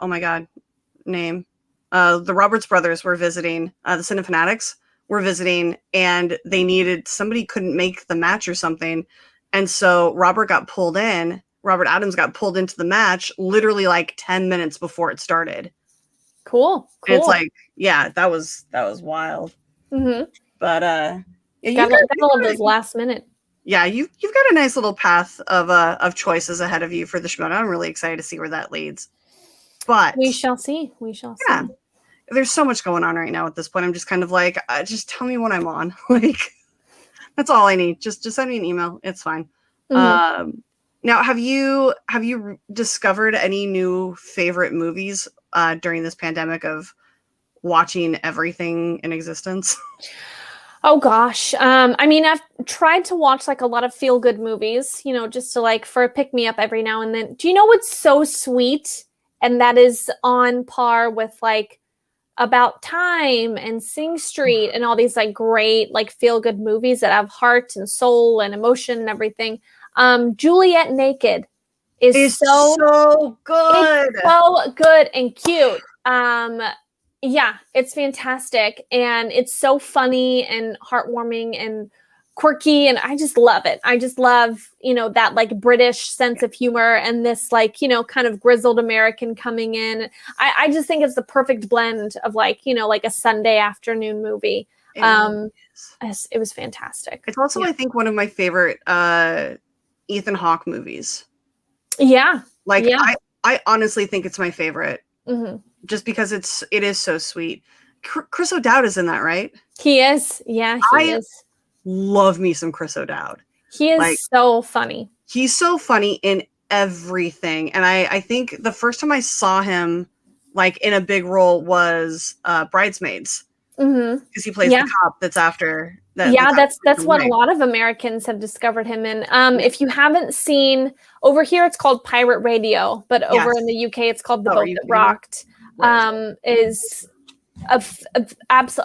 my god, name. The Roberts brothers were visiting, the Cinefanatics were visiting, and they needed, somebody couldn't make the match or something. And so Robert Adams got pulled into the match literally like 10 minutes before it started. Cool. And it's like, yeah, that was wild. Mm-hmm. But gotta love those last minute. Yeah, you've got a nice little path of choices ahead of you for the show. I'm really excited to see where that leads. But we shall see. Yeah. There's so much going on right now at this point. I'm just kind of like, just tell me when I'm on. Like, that's all I need. Just send me an email. It's fine. Mm-hmm. Now, have you discovered any new favorite movies during this pandemic of watching everything in existence? Oh gosh. I mean, I've tried to watch like a lot of feel good movies, just to like for a pick me up every now and then. Do you know what's so sweet? And that is on par with like About Time and Sing Street and all these like great like feel good movies that have heart and soul and emotion and everything. Juliet Naked is so good. It's so good and cute. Yeah, it's fantastic, and it's so funny and heartwarming and quirky, and I just love it. I just love, that like British sense of humor and this like, kind of grizzled American coming in. I just think it's the perfect blend of like, like a Sunday afternoon movie. It was fantastic. It's also, I think, one of my favorite Ethan Hawke movies. Yeah. Like, yeah. I honestly think it's my favorite. Mm-hmm. Just because it is so sweet. Chris O'Dowd is in that, right? He is. Yeah, he is. Love me some Chris O'Dowd. He is so funny. He's so funny in everything. And I think the first time I saw him like in a big role was Bridesmaids. Mm-hmm. Because he plays the cop that's after that. Yeah, that's what a lot of Americans have discovered him in. If you haven't seen, over here it's called Pirate Radio, but over in the UK it's called The Boat That Rocked. Is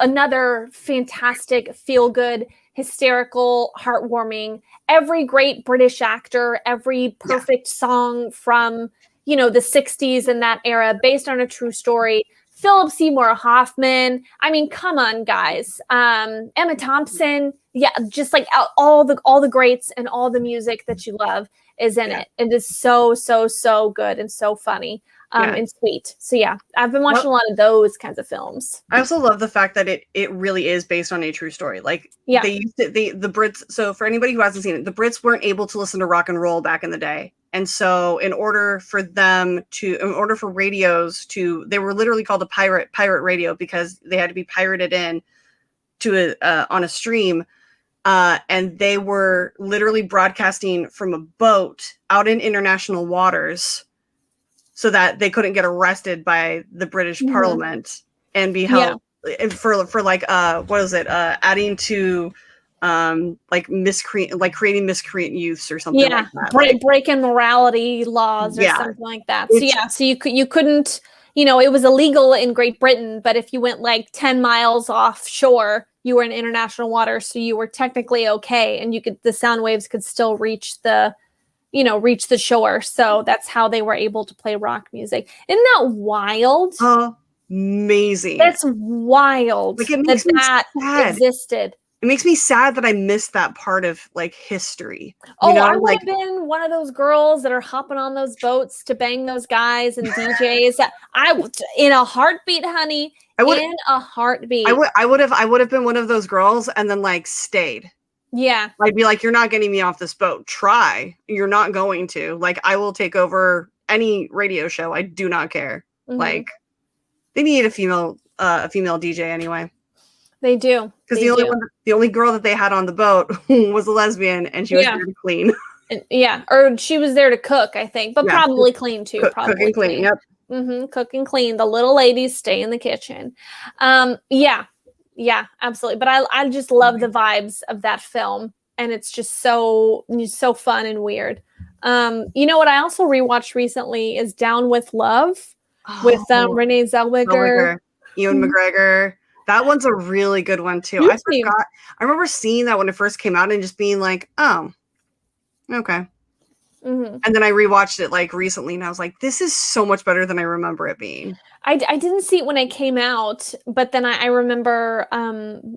another fantastic, feel-good, hysterical, heartwarming. Every great British actor, every perfect song from the 60s and that era, based on a true story. Philip Seymour Hoffman. I mean, come on, guys. Emma Thompson. Yeah, just like all the greats and all the music that you love is in it. It is so, so, so good and so funny. And sweet. So yeah, I've been watching a lot of those kinds of films. I also love the fact that it really is based on a true story. Like they used to, the Brits. So for anybody who hasn't seen it, the Brits weren't able to listen to rock and roll back in the day. And so in order for radios to, they were literally called a pirate radio because they had to be pirated in to on a stream. And they were literally broadcasting from a boat out in international waters, so that they couldn't get arrested by the British Parliament and be held for like what is it adding to creating miscreant youths or something like that. Breaking morality laws or something like that. So you couldn't, it was illegal in Great Britain, but if you went like 10 miles offshore, you were in international water, so you were technically okay, and the sound waves could still reach the shore. So that's how they were able to play rock music. Isn't that wild? Amazing. That's wild. Like, it makes me sad. Existed. It makes me sad that I missed that part of like history. I would have been one of those girls that are hopping on those boats to bang those guys and DJs. I would, in a heartbeat, honey. In a heartbeat. I would have been one of those girls and then like stayed. Yeah. I'd be like, you're not getting me off this boat. Try. You're not going to. Like, I will take over any radio show. I do not care. Like, they need a female DJ anyway. They do. Because the only girl that they had on the boat was a lesbian, and she was there to clean. Or she was there to cook, I think, but probably clean too. Cook and clean. Yep. Cook and clean. The little ladies stay in the kitchen. Yeah, absolutely. But I just love the vibes of that film, and it's just so fun and weird. What I also rewatched recently is Down with Love with Renee Zellweger, Ewan McGregor. That one's a really good one too. I forgot. I remember seeing that when it first came out and just being like, oh, okay. And then I rewatched it like recently, and I was like, this is so much better than I remember it being. I didn't see it when it came out, but then I remember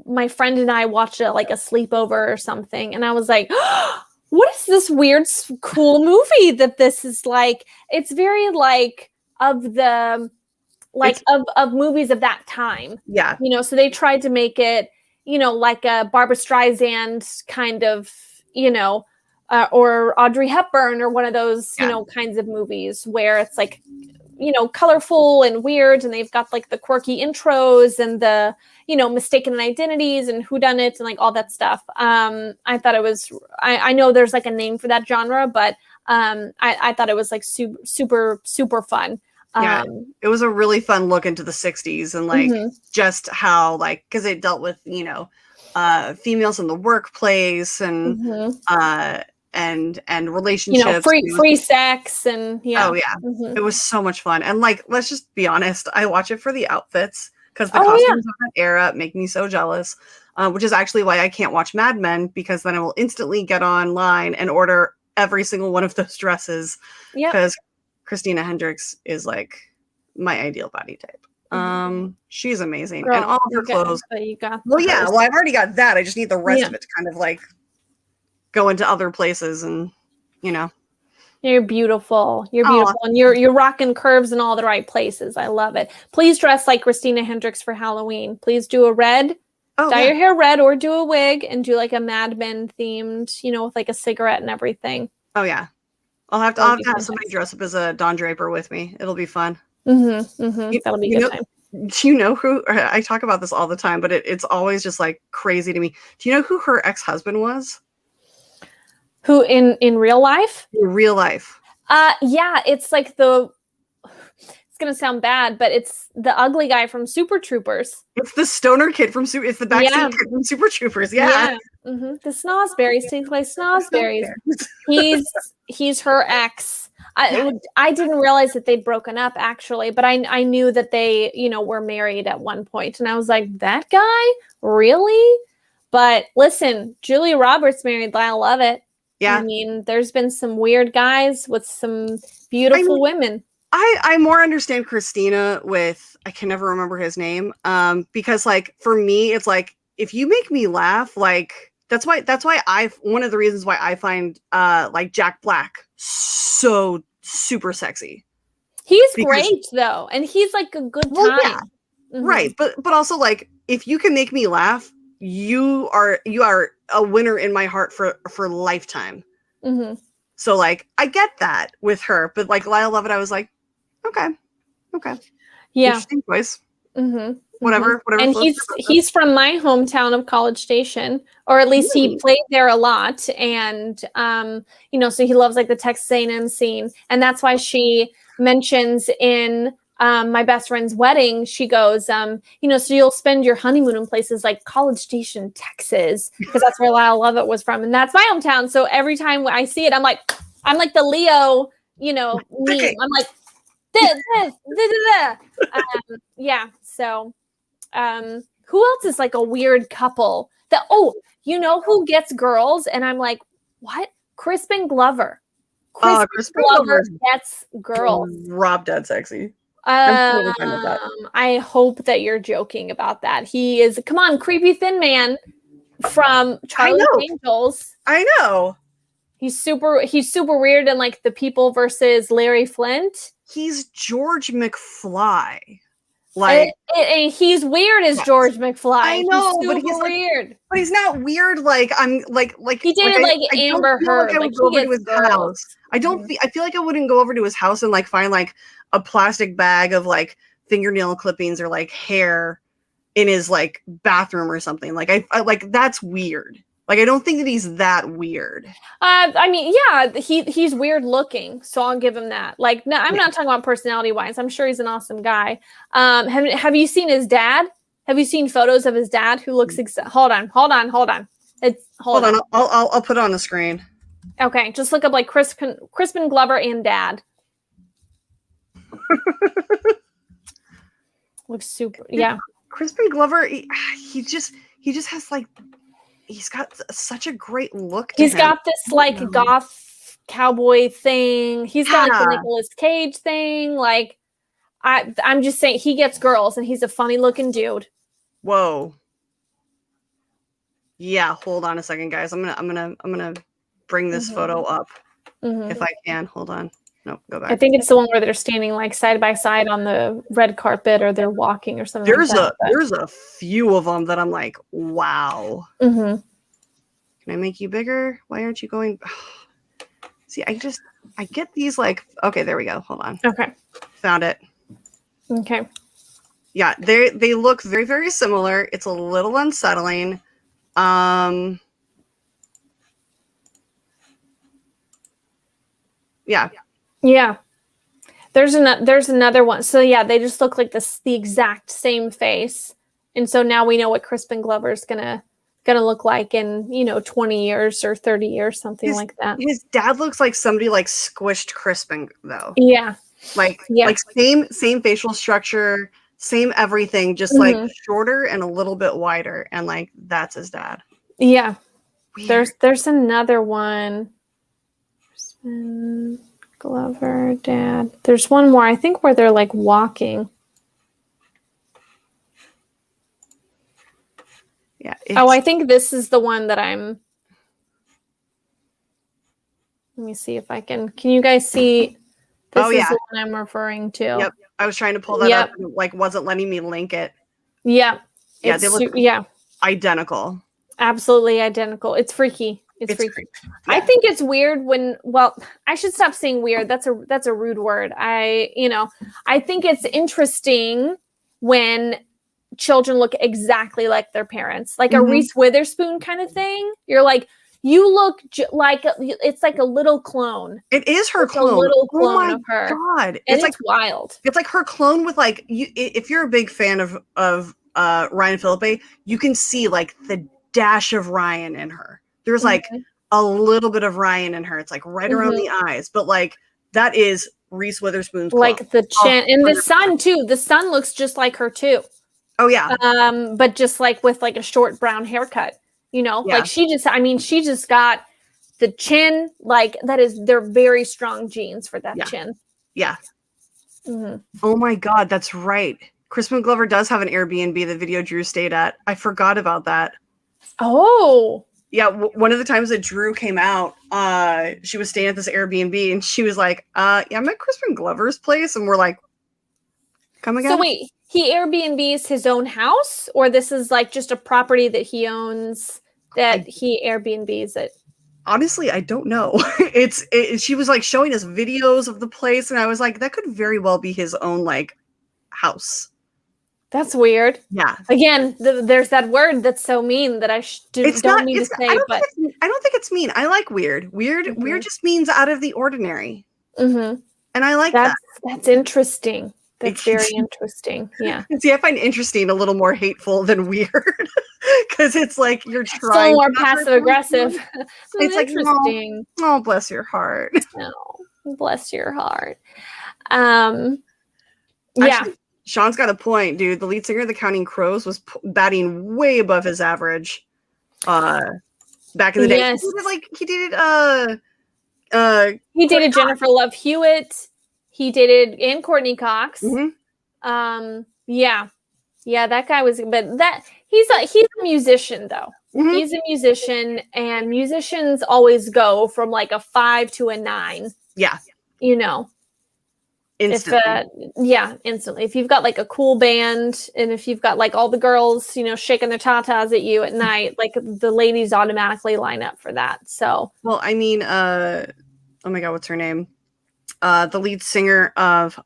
my friend and I watched it like a sleepover or something, and I was like, oh, what is this weird, cool movie that this is like? It's very like of the of movies of that time. Yeah. So they tried to make it, like a Barbra Streisand kind of, or Audrey Hepburn or one of those, kinds of movies where it's like, colorful and weird, and they've got like the quirky intros and the, mistaken identities and whodunits and like all that stuff. I thought it was, I know there's like a name for that genre, but I thought it was like super, super fun. It was a really fun look into the 60s and like just how like, because it dealt with females in the workplace and relationships, free sex and it was so much fun. And like, let's just be honest, I watch it for the outfits because the costumes of that era make me so jealous, which is actually why I can't watch Mad Men, because then I will instantly get online and order every single one of those dresses because Christina Hendricks is like my ideal body type. She's amazing. Girl, and all of her clothes. I've already got that. I just need the rest of it to kind of like go into other places and, You're beautiful. You're beautiful. And you're rocking curves in all the right places. I love it. Please dress like Christina Hendricks for Halloween. Please do a red. Dye your hair red or do a wig and do like a Mad Men themed, with like a cigarette and everything. Oh yeah. I'll have to have somebody dress up as a Don Draper with me. It'll be fun. That'll be a good time. Do you know who? I talk about this all the time, but it's always just like crazy to me. Do you know who her ex-husband was? Who in real life? In real life. It's like it's gonna sound bad, but it's the ugly guy from Super Troopers. It's the stoner kid from it's the backseat kid from Super Troopers. Yeah. The Snosberries takes place. Snosberries. He's her ex. I didn't realize that they'd broken up actually, but I knew that they were married at one point, and I was like, that guy really? But listen, Julia Roberts married Lyle Lovett. Yeah, I mean, there's been some weird guys with some beautiful women. I more understand Christina with, I can never remember his name, because like for me it's like, if you make me laugh, like that's why one of the reasons why I find like Jack Black so super sexy. He's great though, and he's like a good time. Right, but also like, if you can make me laugh, you are a winner in my heart for lifetime. So like, I get that with her, but like Lyle Lovett, I was like, okay, yeah, interesting choice. Whatever. And he's from my hometown of College Station, or at least he played there a lot, and so he loves like the Texas A&M scene, and that's why she mentions in my best friend's wedding, she goes, so you'll spend your honeymoon in places like College Station, Texas, because that's where Lyle Lovett was from. And that's my hometown. So every time I see it, I'm like the Leo, meme. I'm like, this. Yeah. So who else is like a weird couple that, who gets girls? And I'm like, what? Crispin Glover. Crispin Glover gets girls. Rob dead sexy. I'm totally fine with that. I hope that you're joking about that. He is, come on, creepy thin man from Charlie's Angels. I know. He's super weird and like The People versus Larry Flint. He's George McFly. Like he's weird as George McFly. I know, but he's weird. But he's not weird. Like I'm like he dated like Amber Heard. I would go over to his house. I feel like I wouldn't go over to his house and like find like a plastic bag of like fingernail clippings or like hair in his like bathroom or something. Like I like that's weird. Like I don't think that he's that weird. I mean, yeah, he's weird looking, so I'll give him that. Like, no, I'm not talking about personality wise. I'm sure he's an awesome guy. Have you seen his dad? Have you seen photos of his dad who looks hold on. Hold on. I'll put it on the screen. Okay, just look up like Crispin Glover and dad. Looks super. Yeah. Crispin Glover, he just has like, he's got such a great look. He's got this like goth cowboy thing. He's got like the Nicolas Cage thing. Like, I'm just saying he gets girls and he's a funny looking dude. Whoa. Yeah, hold on a second, guys. I'm gonna bring this photo up if I can. Hold on. No, go back. I think it's the one where they're standing like side by side on the red carpet or they're walking or something. There's a few of them that I'm like, wow. Can I make you bigger? Why aren't you going? See, I get these like, okay, there we go. Hold on. Okay. Found it. Okay. Yeah, they look very, very similar. It's a little unsettling. Yeah. Yeah. There's another one. So yeah, they just look like the exact same face. And so now we know what Crispin Glover is gonna look like in 20 years or 30 years, something like that. His dad looks like somebody like squished Crispin though. Yeah. Like same facial structure, same everything, just like shorter and a little bit wider, and like that's his dad. Yeah. Weird. There's another one. Crispin Glover, dad. There's one more, I think, where they're like walking. Yeah. I think this is the one that I'm. Let me see if I can. Can you guys see? This is the one I'm referring to. Yep. I was trying to pull that up and like wasn't letting me link it. Yeah. Yeah, they look identical. Absolutely identical. It's freaky. It's freaky. Yeah. I think it's weird I should stop saying weird. That's a rude word. I think it's interesting when children look exactly like their parents, like a Reese Witherspoon kind of thing. You're like, you look like it's like a little clone. It is her clone. A little clone of her. God, it's like wild. It's like her clone with like if you're a big fan of Ryan Phillippe, you can see like the dash of Ryan in her. There's like a little bit of Ryan in her. It's like right around the eyes, but like that is Reese Witherspoon's clone. Like the chin and the son too. The son looks just like her too. Oh yeah. But just like with like a short brown haircut, like she just got the chin. Like they're very strong genes for that chin. Yeah. Oh my God, that's right. Crispin Glover does have an Airbnb that Video Drew stayed at. I forgot about that. Oh. Yeah, one of the times that Drew came out, she was staying at this Airbnb and she was like, I'm at Crispin Glover's place. And we're like, come again? So wait, he Airbnbs his own house, or this is like just a property that he owns that he Airbnbs it? Honestly, I don't know. She was like showing us videos of the place and I was like, that could very well be his own like house. That's weird. Yeah. Again, there's that word that's so mean that I don't mean to say. I don't think it's mean. I like weird. Weird just means out of the ordinary. Mm-hmm. And I like that. That's interesting. That's very interesting. Yeah. See, I find interesting a little more hateful than weird because it's like you're trying. Still more passive aggressive. It's like, interesting. Oh, bless your heart. Oh, bless your heart. Actually, Sean's got a point, dude. The lead singer of the Counting Crows was batting way above his average back in the day. Yes. He dated Jennifer Love Hewitt. He dated and Courtney Cox. Mm-hmm. Yeah, that guy was, but that he's a musician though. Mm-hmm. He's a musician, and musicians always go from like a 5 to a 9. Yeah, you know, instantly. Instantly. If you've got like a cool band, and if you've got like all the girls, shaking their tatas at you at night, like the ladies automatically line up for that. So, well, I mean, oh my God, what's her name? The lead singer of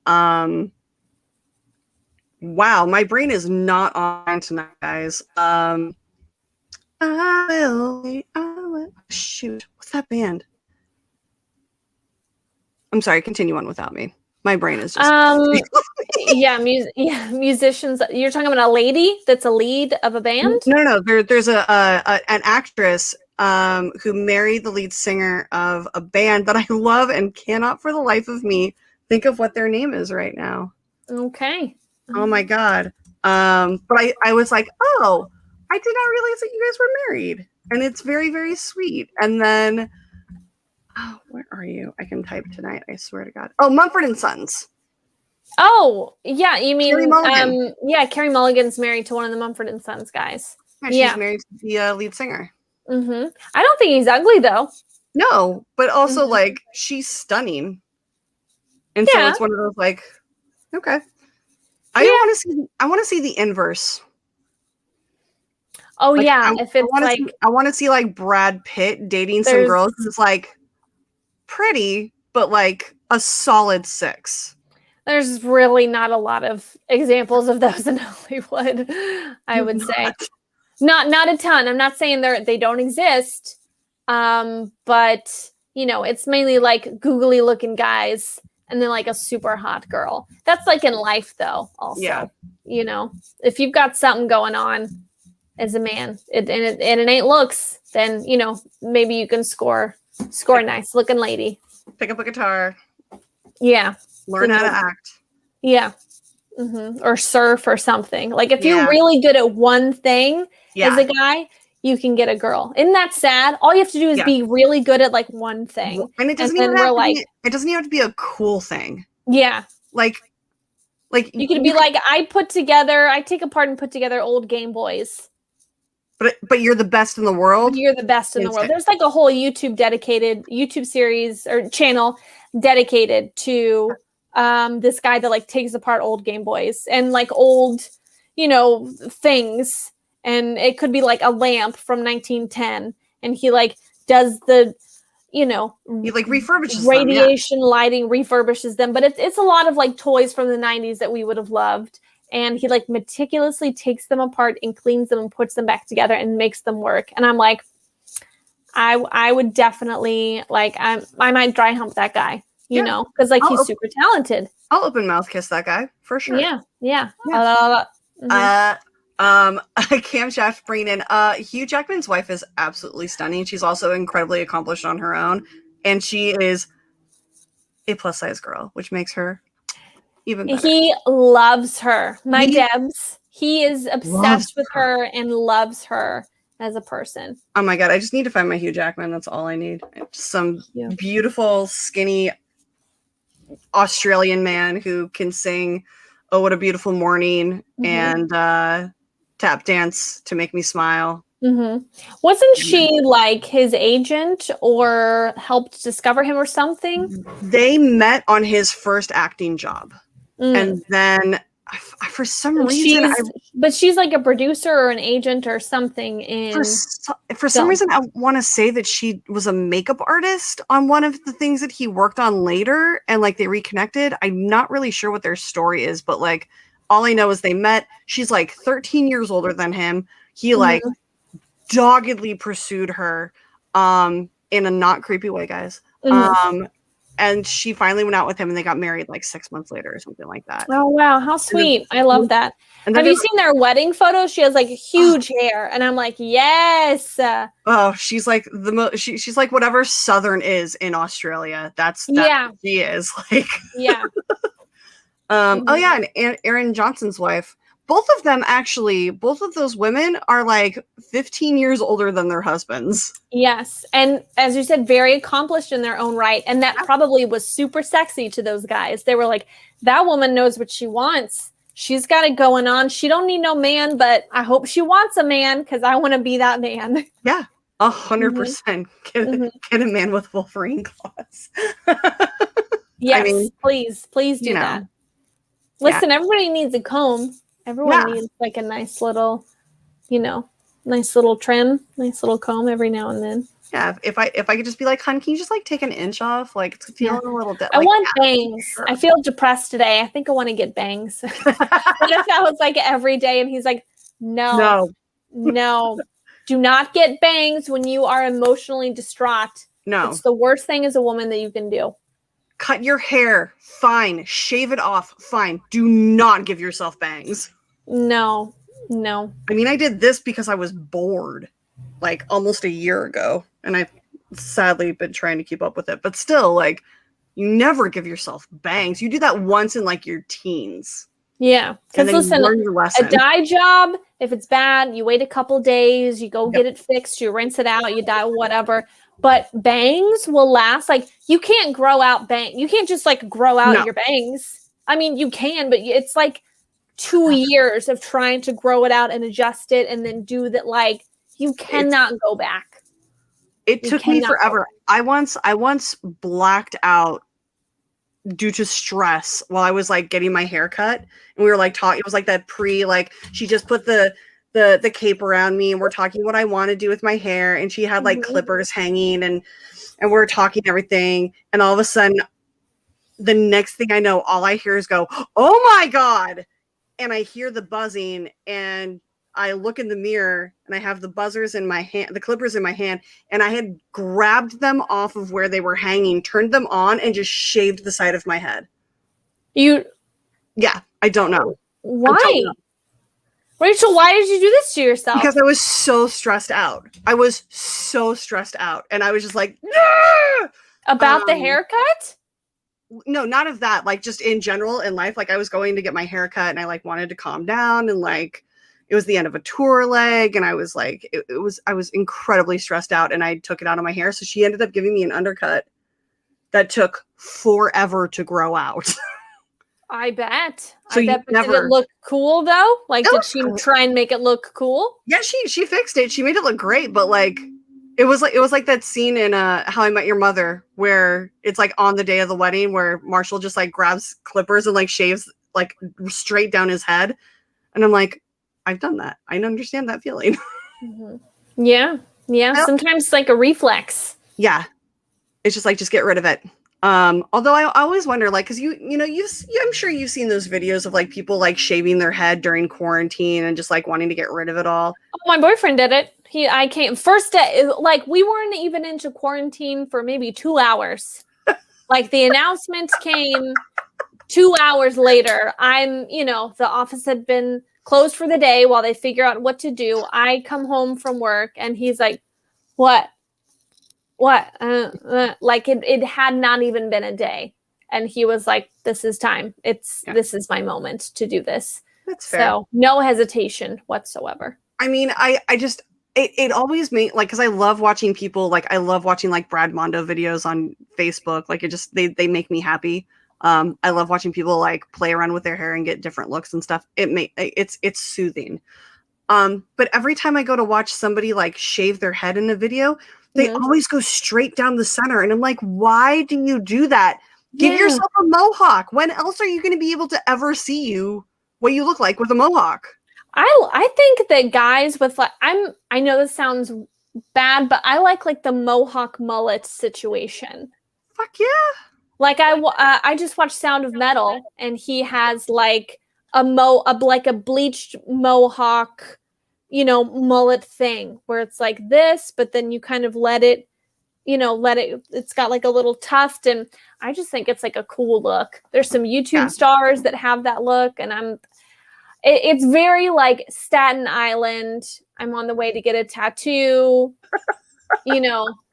wow, my brain is not on tonight, guys. I will. Shoot, what's that band? I'm sorry, continue on without me. My brain is just musicians. You're talking about a lady that's a lead of a band? No. There's an actress who married the lead singer of a band that I love and cannot for the life of me think of what their name is right now. Okay. Oh my God. But I was like, oh, I did not realize that you guys were married. And it's very, very sweet. And then, oh, where are you? I can type tonight. I swear to God. Oh, Mumford & Sons. Oh, yeah. You mean, Carey Mulligan. Carey Mulligan's married to one of the Mumford & Sons guys. Yeah, she's married to the lead singer. Mm-hmm. I don't think he's ugly though. No, but also like she's stunning. And so it's one of those like, okay. I want to see the inverse. Oh like, yeah, if it's I want to see like Brad Pitt dating some girls who's like pretty, but like a solid 6. There's really not a lot of examples of those in Hollywood, I would say. Not a ton. I'm not saying they don't exist, but it's mainly like googly looking guys and then like a super hot girl. That's like in life though. Also, if you've got something going on as a man, and it ain't looks, then maybe you can score a nice looking lady. Pick up a guitar. Yeah. Learn how to act. Yeah. Mm-hmm. Or surf or something. Like if you're really good at one thing as a guy, you can get a girl. Isn't that sad? All you have to do is be really good at like one thing. And it doesn't even have to be a cool thing. Yeah. Like you could be like, I take apart and put together old Game Boys. But you're the best in the world. You're the best in the world. There's like a whole YouTube series or channel dedicated to this guy that like takes apart old Game Boys and like old, things. And it could be like a lamp from 1910. And he like does the, he like refurbishes radiation lighting, refurbishes them. But it's a lot of like toys from the 90s that we would have loved. And he like meticulously takes them apart and cleans them and puts them back together and makes them work. And I'm like, I would definitely like, I might dry hump that guy, because like he's super talented. I'll open mouth kiss that guy for sure. Yeah. Cam Shaft bringing in Hugh Jackman's wife is absolutely stunning. She's also incredibly accomplished on her own, and she is a plus size girl, which makes her even better. He loves her. Debs. He is obsessed with her and loves her as a person. Oh my God, I just need to find my Hugh Jackman. That's all I need. Some beautiful, skinny Australian man who can sing "Oh What a Beautiful Morning" and tap dance to make me smile. Wasn't she like his agent or helped discover him or something? They met on his first acting job. And then for some reason but she's like a producer or an agent or something for some reason I want to say that she was a makeup artist on one of the things that he worked on later, and like they reconnected. I'm not really sure what their story is, but like all I know is they met. She's like 13 years older than him. He like doggedly pursued her in a not creepy way, guys. and she finally went out with him, and they got married like 6 months later or something like that. Oh wow, how sweet! I love that. Have you seen their wedding photos? She has like huge hair, and I'm like, yes. Oh, she's like she's like whatever Southern is in Australia. That's yeah, what she is like. Yeah. Oh yeah, and Aaron Johnson's wife. Both of those women are like 15 years older than their husbands. Yes. And as you said, very accomplished in their own right. And that probably was super sexy to those guys. They were like, that woman knows what she wants. She's got it going on. She don't need no man, but I hope she wants a man because I want to be that man. Yeah, 100%. Get a man with Wolverine claws. Yes, I mean, please do that. Listen, everybody needs a comb. Everyone needs like a nice little, nice little trim, nice little comb every now and then. Yeah, if I could just be like, hon, can you just like take an inch off? Like it's feeling a little bit. I want bangs. Sure. I feel depressed today. I think I want to get bangs. What if that was like every day? And he's like, no, do not get bangs when you are emotionally distraught. No, it's the worst thing as a woman that you can do. Cut your hair, fine. Shave it off, fine. Do not give yourself bangs. No. I mean, I did this because I was bored, like almost a year ago, and I've sadly been trying to keep up with it. But still, like, you never give yourself bangs. You do that once in like your teens. Yeah, because listen, a dye job, if it's bad, you wait a couple days, you go get it fixed, you rinse it out, you dye whatever. But bangs will last. Like, you can't grow out bangs. You can't just like grow out your bangs. I mean, you can, but it's like 2 years of trying to grow it out and adjust it and then do that. Like, you cannot go back. It took me forever. I once blacked out due to stress while I was like getting my hair cut, and we were like talking. It was like that she just put the cape around me, and we're talking what I want to do with my hair, and she had like clippers hanging, and we're talking everything, and all of a sudden the next thing I know, all I hear is go, oh my God. And I hear the buzzing, and I look in the mirror, and I have the buzzers in my hand, the clippers in my hand, and I had grabbed them off of where they were hanging, turned them on, and just shaved the side of my head. Yeah, I don't know. Why? Rachel, why did you do this to yourself? Because I was so stressed out. And I was just like, nah! About the haircut? No, not of that. Like, just in general in life. Like, I was going to get my hair cut, and I like wanted to calm down, and like it was the end of a tour leg, and I was like, I was incredibly stressed out, and I took it out of my hair. So she ended up giving me an undercut that took forever to grow out. I bet. So did it look cool though? Like, did she try and make it look cool? Yeah, she fixed it. She made it look great, but like it was like that scene in How I Met Your Mother where it's like on the day of the wedding where Marshall just like grabs clippers and like shaves like straight down his head. And I'm like, I've done that. I understand that feeling. Yeah. Sometimes like a reflex. Yeah. It's just like, just get rid of it. Although I always wonder, like, because I'm sure you've seen those videos of like people like shaving their head during quarantine and just like wanting to get rid of it all. Oh, my boyfriend did it. I came first day, like we weren't even into quarantine for maybe 2 hours. Like the announcement came 2 hours later. The office had been closed for the day while they figure out what to do. I come home from work and he's like, what? Like it had not even been a day. And he was like, this is time. This is my moment to do this. That's fair. So no hesitation whatsoever. I mean, it always made like, cause I love watching people, like I love watching like Brad Mondo videos on Facebook. Like they make me happy. I love watching people like play around with their hair and get different looks and stuff. It's soothing. But every time I go to watch somebody like shave their head in a video, they always go straight down the center. And I'm like, why do you do that? Give yourself a mohawk. When else are you going to be able to ever see what you look like with a mohawk? I think that guys with like, I know this sounds bad, but I like the mohawk mullet situation. Fuck yeah. Like I just watched Sound of Metal and he has like a bleached mohawk, mullet thing where it's like this, but then you kind of let it it's got like a little tuft, and I just think it's like a cool look. There's some YouTube stars that have that look, and it's very like Staten Island. I'm on the way to get a tattoo.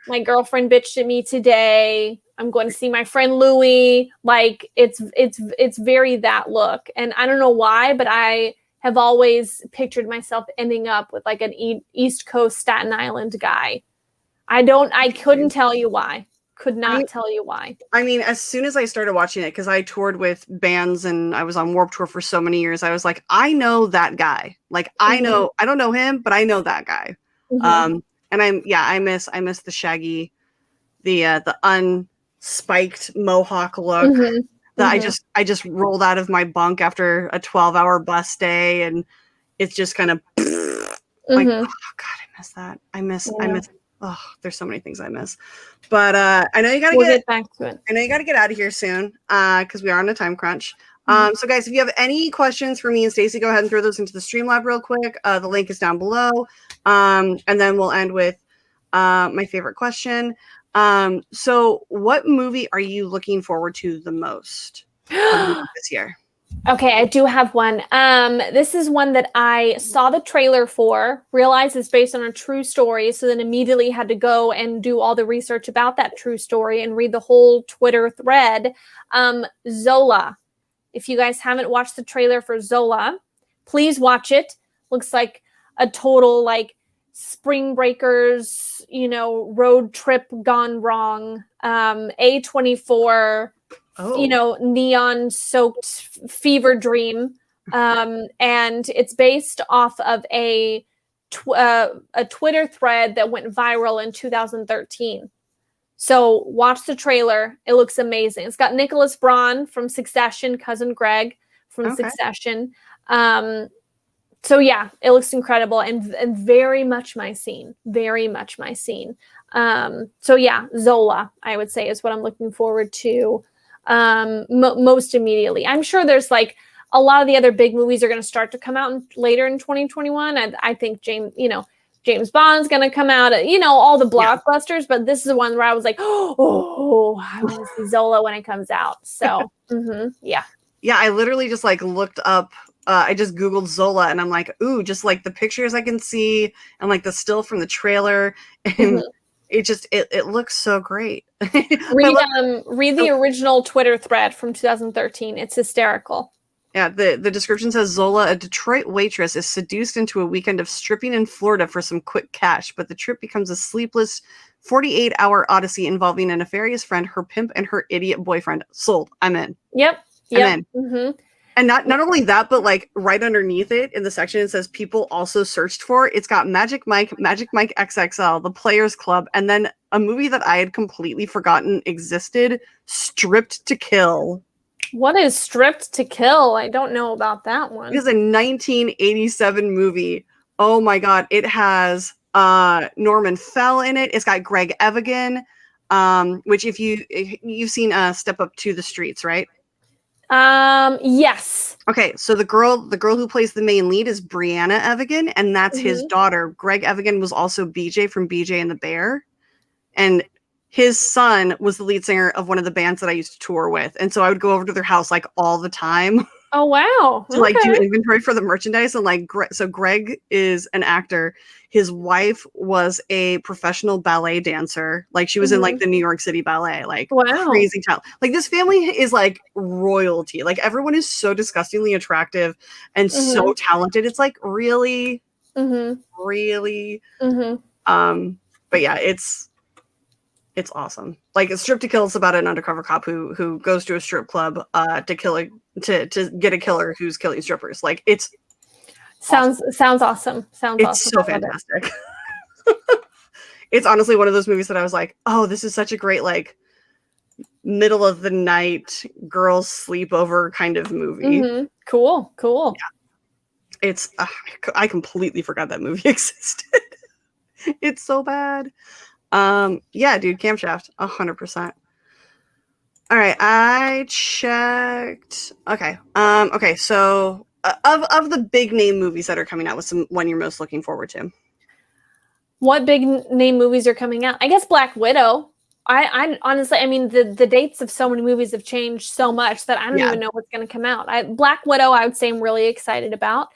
My girlfriend bitched at me today. I'm going to see my friend Louie. Like it's very that look. And I don't know why, but I have always pictured myself ending up with like an East Coast Staten Island guy. I couldn't tell you why. Could not tell you why. I mean, as soon as I started watching it, because I toured with bands and I was on Warped Tour for so many years, I was like, I know that guy. Like, I don't know him, but I know that guy. And I miss the shaggy, the unspiked mohawk look that I just rolled out of my bunk after a 12-hour bus day, and it's just kind of like, oh God, I miss that. I miss. Oh, there's so many things I miss. But I know you gotta get back to it. I know you gotta get out of here soon because we are on a time crunch. So guys, if you have any questions for me and Stacy, go ahead and throw those into the Streamlab real quick. The link is down below. And then we'll end with my favorite question. So what movie are you looking forward to the most this year? Okay, I do have one. This is one that I saw the trailer for, realized it's based on a true story, so then immediately had to go and do all the research about that true story and read the whole Twitter thread. Zola. If you guys haven't watched the trailer for Zola, please watch it. Looks like a total like Spring Breakers, road trip gone wrong. A24, neon soaked fever dream. And it's based off of a Twitter thread that went viral in 2013. So watch the trailer. It looks amazing. It's got Nicholas Braun from Succession, cousin Greg from Succession. So yeah, it looks incredible and very much my scene. Very much my scene. So yeah, Zola, I would say, is what I'm looking forward to most immediately. I'm sure there's like a lot of the other big movies are going to start to come out later in 2021. I think James Bond's going to come out, all the blockbusters, but this is the one where I was like, oh, I want to see Zola when it comes out. So, yeah. Yeah, I literally just like looked up, I just Googled Zola and I'm like, ooh, just like the pictures I can see and like the still from the trailer. And it looks so great. Read the original Twitter thread from 2013. It's hysterical. Yeah, the description says Zola, a Detroit waitress, is seduced into a weekend of stripping in Florida for some quick cash, but the trip becomes a sleepless 48-hour odyssey involving a nefarious friend, her pimp, and her idiot boyfriend. Sold. I'm in. Yep. I'm in. And not only that, but like right underneath it in the section, it says people also searched for. It's got Magic Mike XXL, The Players Club, and then a movie that I had completely forgotten existed, Stripped to Kill. What is Stripped to Kill? I don't know about that one. It is a 1987 movie. Oh my God. It has Norman Fell in it. It's got Greg Evigan, which if you've seen Step Up to the Streets, right? Yes. Okay, so the girl who plays the main lead is Brianna Evigan, and that's his daughter. Greg Evigan was also BJ from BJ and the Bear, and his son was the lead singer of one of the bands that I used to tour with, and so I would go over to their house like all the time. Oh wow! To like do inventory for the merchandise, and like so Greg is an actor. His wife was a professional ballet dancer. Like she was in like the New York City Ballet. Like crazy talent. Like this family is like royalty. Like everyone is so disgustingly attractive and so talented. It's like really. But yeah, it's awesome. Like a Strip to Kill is about an undercover cop who goes to a strip club to get a killer who's killing strippers. Like it's sounds awesome. It's so fantastic. It's honestly one of those movies that I was like, oh, this is such a great like middle of the night girls sleepover kind of movie. Cool. Yeah. It's I completely forgot that movie existed. It's so bad. Yeah, dude, Camshaft, 100%. All right, I checked. Okay, okay. So, of the big name movies that are coming out, what's the one you're most looking forward to? What big name movies are coming out? I guess Black Widow. I honestly, I mean, the dates of so many movies have changed so much that I don't Yeah. even know what's going to come out. Black Widow, I would say I'm really excited about.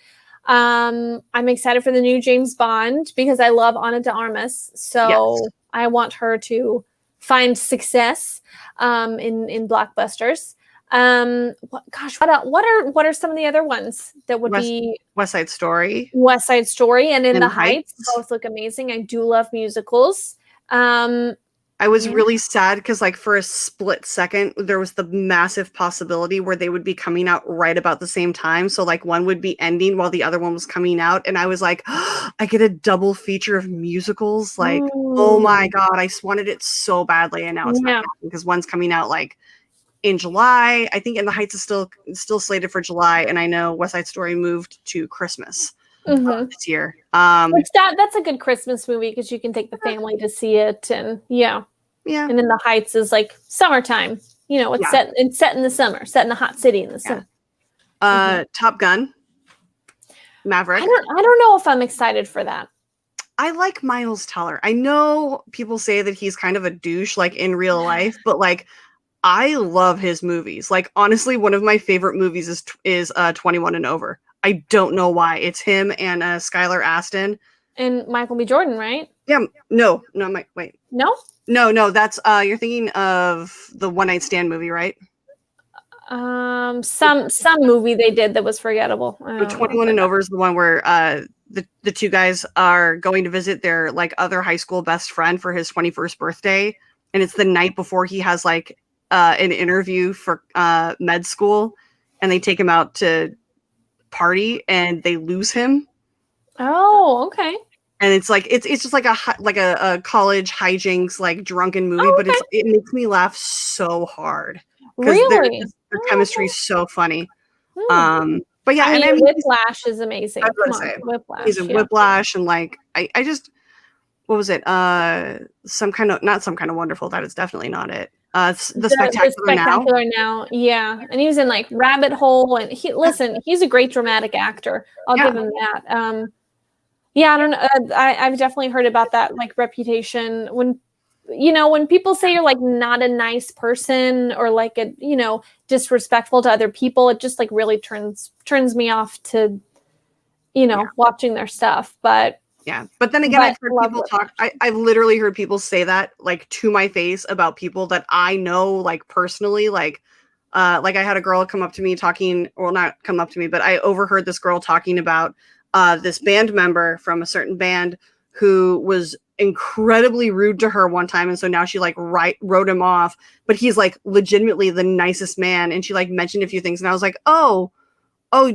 I'm excited for the new James Bond because I love Ana de Armas. So Yes. I want her to find success in blockbusters. What are some of the other ones that would be West Side Story West Side Story and In and the Heights? Both look amazing. I do love musicals. I was Yeah. really sad because, like, for a split second, there was the massive possibility where they would be coming out right about the same time. So, like, one would be ending while the other one was coming out. And I was like, oh, I get a double feature of musicals. Like, oh my God, I wanted it so badly. And now it's not happening because one's coming out, like, in July. I think In the Heights is still slated for July. And I know West Side Story moved to Christmas this year. Which that's a good Christmas movie because you can take the family to see it, and yeah. And then The Heights is like summertime. You know, it's set in the summer, set in a hot city in the summer. Top Gun, Maverick. I don't know if I'm excited for that. I like Miles Teller. I know people say that he's kind of a douche, like in real life, but like I love his movies. Like honestly, one of my favorite movies is 21 and Over. I don't know why. It's him and Skylar Astin and Michael B. Jordan, right? Yeah. No. Wait. No. That's you're thinking of the One Night Stand movie, right? Some movie they did that was forgettable. 21 and Over is the one where the two guys are going to visit their like other high school best friend for his 21st birthday, and it's the night before he has like an interview for med school, and they take him out to party and they lose him. Oh, okay. And it's like it's just like a college hijinks like drunken movie, but it makes me laugh so hard because really their chemistry is so funny. But yeah, I mean, Whiplash is amazing. I was gonna say Whiplash. He's in Whiplash, and like I just what was it? Not Some Kind of Wonderful. That is definitely not it. It's the Spectacular Now. Yeah, and he was in like Rabbit Hole, and he's a great dramatic actor. I'll give him that. Yeah, I don't know. I've definitely heard about that like reputation when people say you're like not a nice person or like a disrespectful to other people, it just like really turns me off to watching their stuff. But but then again, I've heard people talk. I've literally heard people say that like to my face about people that I know like personally. Like I had a girl come up to me not come up to me, but I overheard this girl talking about this band member from a certain band who was incredibly rude to her one time, and so now she like wrote him off, but he's like legitimately the nicest man, and she like mentioned a few things, and I was like, oh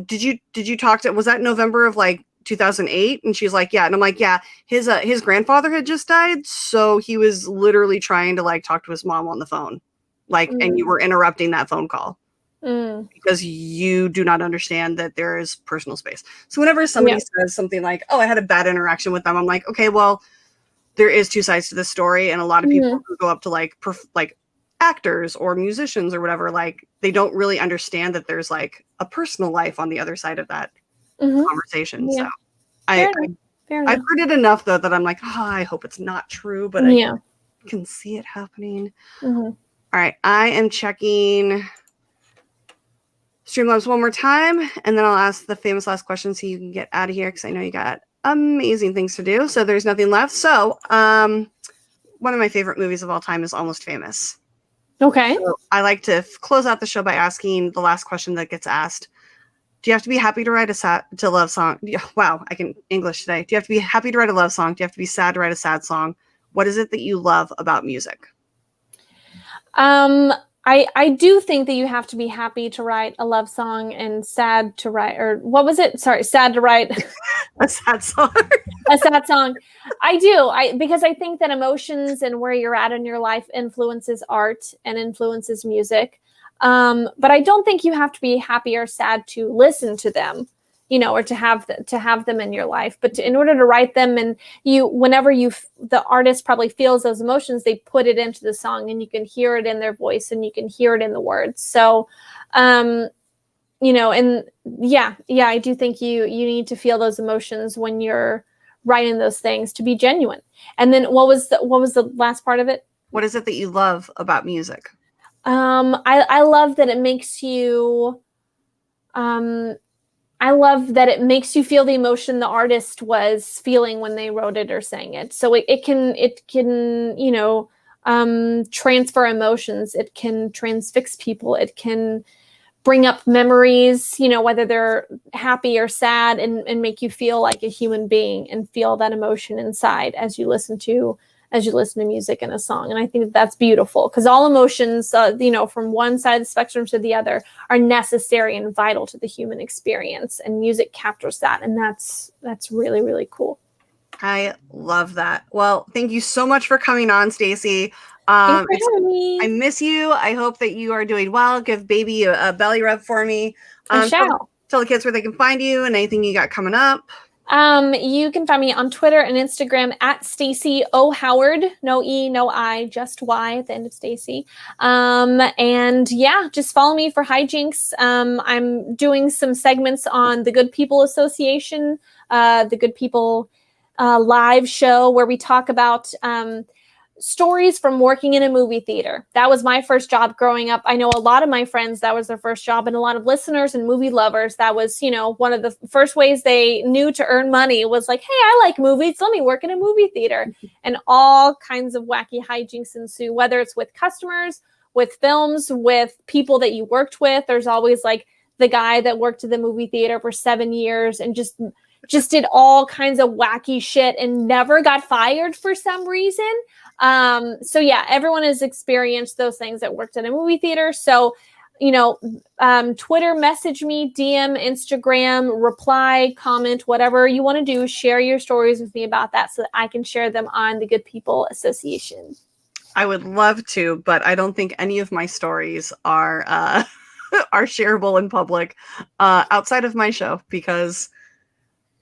did you talk to, was that November of like 2008? And she's like, yeah. And I'm like, yeah, his grandfather had just died, so he was literally trying to like talk to his mom on the phone, like and you were interrupting that phone call because you do not understand that there is personal space. So whenever somebody says something like, oh, I had a bad interaction with them, I'm like, okay, well, there is two sides to this story, and a lot of people who go up to like actors or musicians or whatever, like they don't really understand that there's like a personal life on the other side of that conversation. So I've heard it enough though that I'm like, I hope it's not true, but I can see it happening. All right, I am checking Streamlabs one more time, and then I'll ask the famous last question so you can get out of here because I know you got amazing things to do. So there's nothing left. So one of my favorite movies of all time is Almost Famous. Okay. So I like to close out the show by asking the last question that gets asked. Do you have to be happy to write a love song? Wow, I can English today. Do you have to be happy to write a love song? Do you have to be sad to write a sad song? What is it that you love about music? I do think that you have to be happy to write a love song and sad to write, or what was it? Sorry, sad to write a sad song. A sad song. I do. Because I think that emotions and where you're at in your life influences art and influences music. But I don't think you have to be happy or sad to listen to them, or to have them in your life. But in order to write them, and whenever the artist probably feels those emotions, they put it into the song, and you can hear it in their voice, and you can hear it in the words. So, and I do think you need to feel those emotions when you're writing those things to be genuine. And then what was the last part of it? What is it that you love about music? I love that it makes you I love that it makes you feel the emotion the artist was feeling when they wrote it or sang it. So it can, you know, transfer emotions. It can transfix people. It can bring up memories, you know, whether they're happy or sad, and make you feel like a human being and feel that emotion inside as you listen to music and a song. And I think that that's beautiful, because all emotions, you know, from one side of the spectrum to the other, are necessary and vital to the human experience, and music captures that. And that's really, really cool. I love that. Well, thank you so much for coming on, Stacy. Thanks for having me. I miss you. I hope that you are doing well. Give baby a belly rub for me. I shall. Tell the kids where they can find you and anything you got coming up. You can find me on Twitter and Instagram at Stacy O Howard. No E, no I, just Y at the end of Stacy. And yeah, just follow me for hijinks. I'm doing some segments on the Good People Association, the Good People live show, where we talk about stories from working in a movie theater. That was my first job growing up. I know a lot of my friends, that was their first job, and a lot of listeners and movie lovers, that was, you know, one of the first ways they knew to earn money was like, hey, I like movies, let me work in a movie theater. And all kinds of wacky hijinks ensue, whether it's with customers, with films, with people that you worked with. There's always like the guy that worked at the movie theater for 7 years and just did all kinds of wacky shit and never got fired for some reason. So yeah, everyone has experienced those things that worked in a movie theater. So, you know, Twitter, message me, DM, Instagram, reply, comment, whatever you want to do, share your stories with me about that so that I can share them on the Good People Association. I would love to, but I don't think any of my stories are are shareable in public outside of my show, because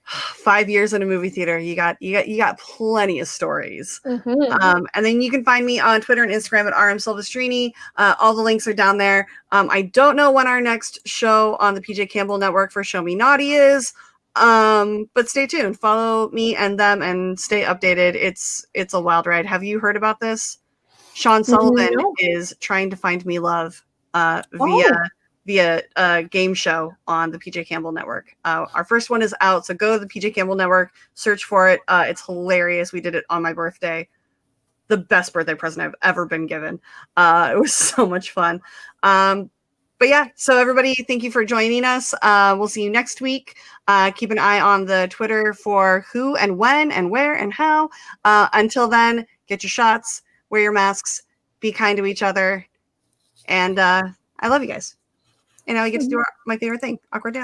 5 years in a movie theater, you got plenty of stories. Mm-hmm. And then you can find me on Twitter and Instagram at Silvestrini. All the links are down there. I don't know when our next show on the PJ Campbell Network for Show Me Naughty is, but stay tuned. Follow me and them and stay updated. It's a wild ride. Have you heard about this? Sean Sullivan is trying to find me love via a game show on the PJ Campbell Network. Our first one is out, so go to the PJ Campbell Network, search for it. It's hilarious. We did it on my birthday. The best birthday present I've ever been given. It was so much fun. But yeah, so everybody, thank you for joining us. We'll see you next week. Keep an eye on the Twitter for who and when and where and how. Until then, get your shots, wear your masks, be kind to each other, and I love you guys. And now I get to do my favorite thing, awkward dance.